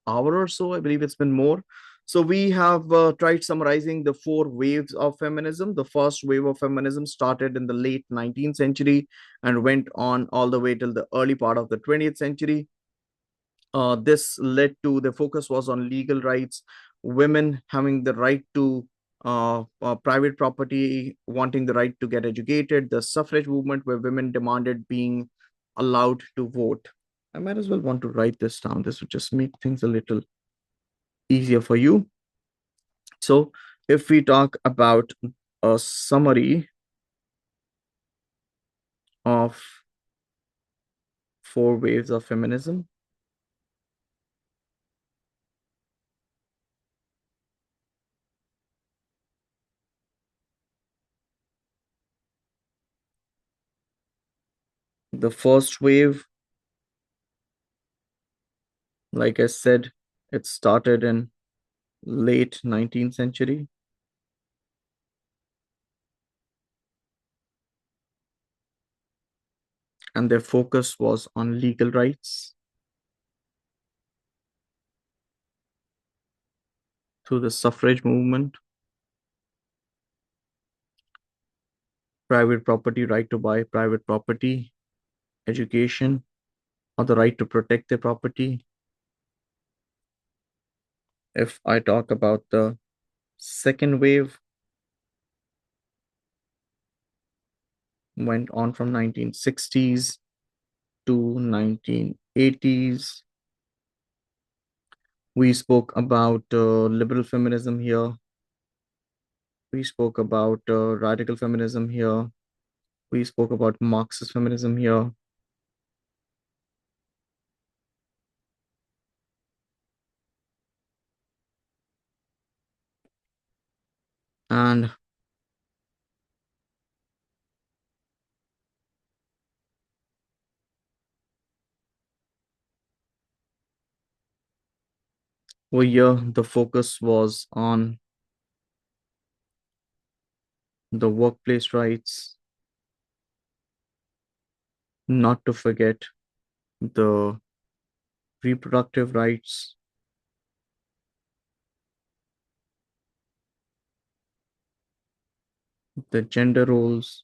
hour or so. I believe it's been more. So we have tried summarizing the four waves of feminism. The first wave of feminism started in the late 19th century and went on all the way till the early part of the 20th century. This led to the focus was on legal rights, women having the right to private property, wanting the right to get educated, the suffrage movement where women demanded being allowed to vote. I might as well want to write this down. This would just make things a little easier for you. So, if we talk about a summary of four waves of feminism, the first wave, like I said, it started in late 19th century, and their focus was on legal rights through the suffrage movement, private property, right to buy private property, education, or the right to protect their property. If I talk about the second wave, went on from 1960s to 1980s. We spoke about liberal feminism here. We spoke about radical feminism here. We spoke about Marxist feminism here. And Over here, the focus was on the workplace rights, not to forget the reproductive rights, the gender roles.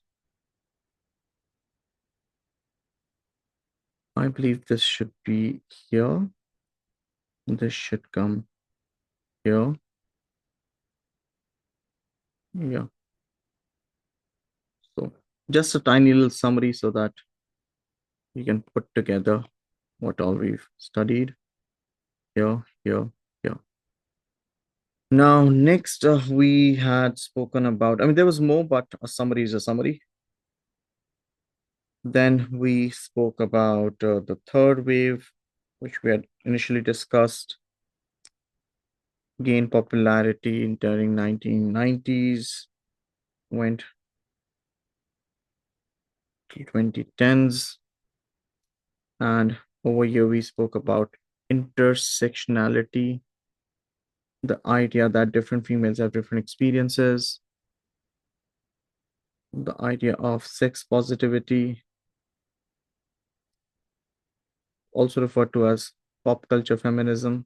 I believe this should be here. This should come here. Yeah. So just a tiny little summary so that we can put together what all we've studied here, here, here. Now, next, we had spoken about, I mean, there was more, but a summary is a summary. Then we spoke about the third wave, which we had initially discussed, gained popularity during 1990s, went to 2010s, and over here we spoke about intersectionality, the idea that different females have different experiences, the idea of sex positivity, also referred to as pop culture feminism.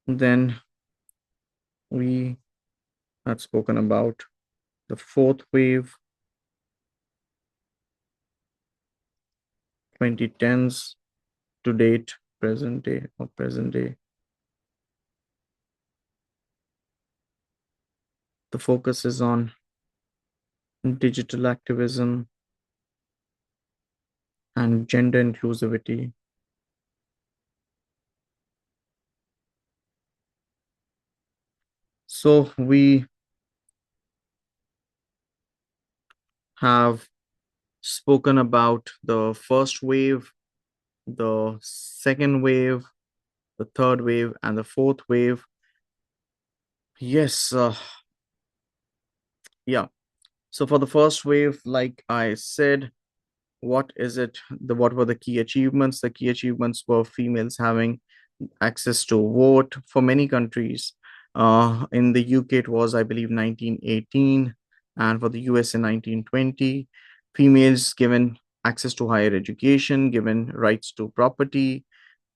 Then we had spoken about the fourth wave, 2010s to date, present day or present day. The focus is on digital activism and gender inclusivity. So we have spoken about the first wave, the second wave, the third wave, and the fourth wave. Yes, yeah. So for the first wave, like I said, what is it? What were the key achievements? The key achievements were females having access to vote for many countries. In the UK, it was, I believe, 1918, and for the US in 1920, females given access to higher education, given rights to property,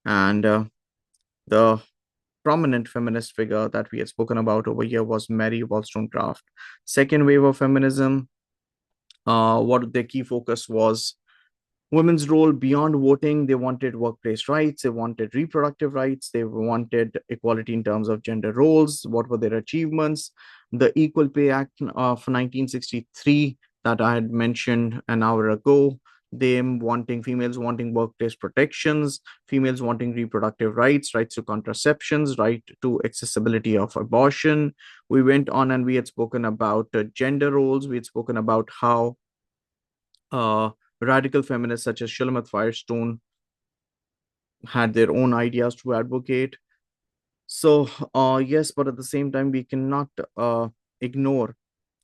and the prominent feminist figure that we had spoken about over here was Mary Wollstonecraft. Second wave of feminism, what their key focus was women's role beyond voting. They wanted workplace rights, they wanted reproductive rights, they wanted equality in terms of gender roles. What were their achievements? The Equal Pay Act of 1963 that I had mentioned an hour ago, them wanting females wanting workplace protections, females wanting reproductive rights, rights to contraceptions, right to accessibility of abortion. We went on and we had spoken about gender roles. We had spoken about how uh, radical feminists such as Shulamit Firestone had their own ideas to advocate. So, yes, but at the same time, we cannot ignore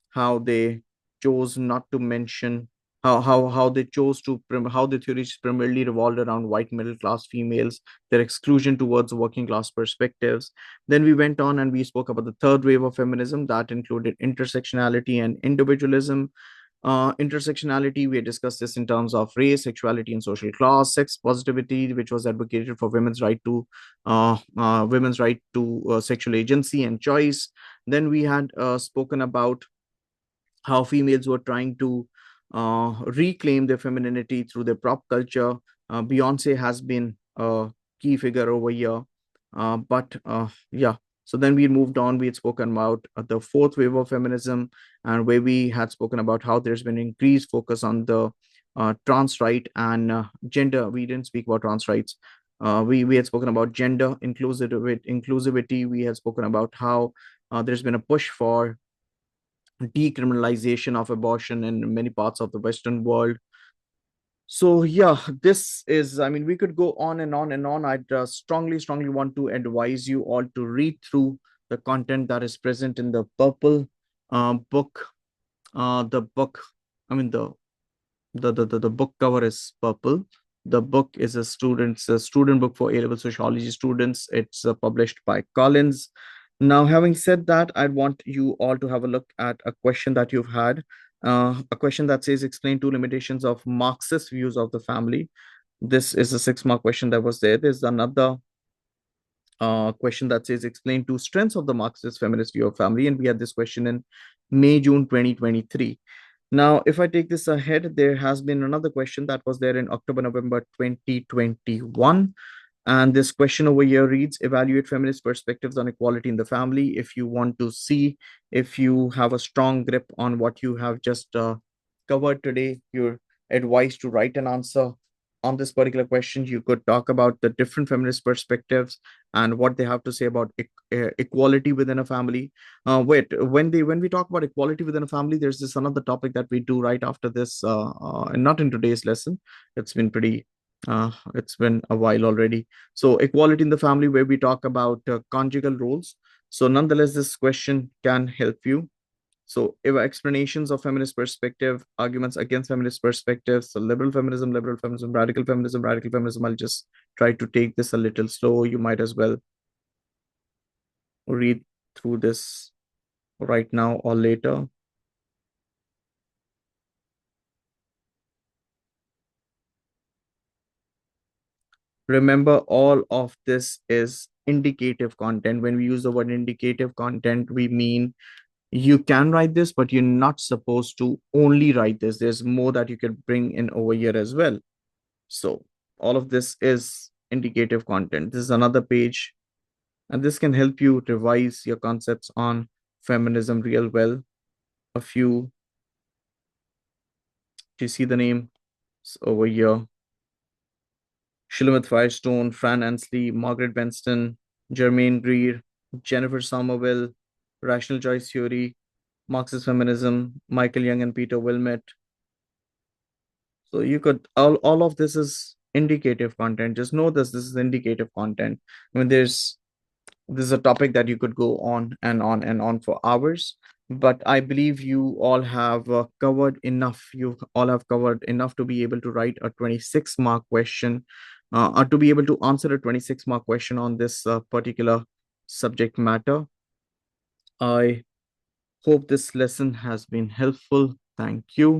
how they chose not to mention how they chose to how the theories primarily revolved around white middle class females, their exclusion towards working class perspectives. Then we went on and we spoke about the third wave of feminism that included intersectionality and individualism. Intersectionality, we discussed this in terms of race, sexuality, and social class. Sex positivity, which was advocated for women's right to sexual agency and choice. Then we had spoken about how females were trying to reclaim their femininity through their prop culture. Beyonce has been a key figure over here. But yeah, so then we moved on. We had spoken about the fourth wave of feminism, and where we had spoken about how there's been increased focus on the trans right and gender. We didn't speak about trans rights. We had spoken about gender inclusivity. We had spoken about how there's been a push for decriminalization of abortion in many parts of the Western world. So yeah, this is, I mean, we could go on and on and on. I'd strongly want to advise you all to read through the content that is present in the purple book. The book, I mean, the book cover is purple. The book is a student book for A-level sociology students. It's published by Collins. Now, having said that, I want you all to have a look at a question that you've had. A question that says, explain two limitations of Marxist views of the family. This is a 6 mark question that was there. There's another question that says, explain two strengths of the Marxist feminist view of family. And we had this question in May, June 2023. Now, if I take this ahead, there has been another question that was there in October, November 2021. And this question over here reads, evaluate feminist perspectives on equality in the family. If you want to see if you have a strong grip on what you have just covered today, you're advised to write an answer on this particular question. You could talk about the different feminist perspectives and what they have to say about equality within a family. When we talk about equality within a family, there's this another topic that we do right after this, and not in today's lesson. It's been pretty it's been a while already. So equality in the family, where we talk about conjugal roles. So nonetheless, this question can help you. So if explanations of feminist perspective, arguments against feminist perspectives, so liberal feminism, radical feminism. I'll just try to take this a little slow. You might as well read through this right now or later. Remember, all of this is indicative content. When we use the word indicative content, we mean you can write this, but you're not supposed to only write this. There's more that you could bring in over here as well. So all of this is indicative content. This is another page, and this can help you revise your concepts on feminism real well. A few, do you see the name over here? Shulamit Firestone, Fran Ansley, Margaret Benston, Germaine Greer, Jennifer Somerville, Rational Choice Theory, Marxist Feminism, Michael Young and Peter Wilmette. So you could, all of this is indicative content. Just know this is indicative content. I mean, this is a topic that you could go on and on and on for hours, but I believe you all have covered enough. You all have covered enough to be able to write a 26-mark question, or to be able to answer a 26-mark question on this particular subject matter. I hope this lesson has been helpful. Thank you.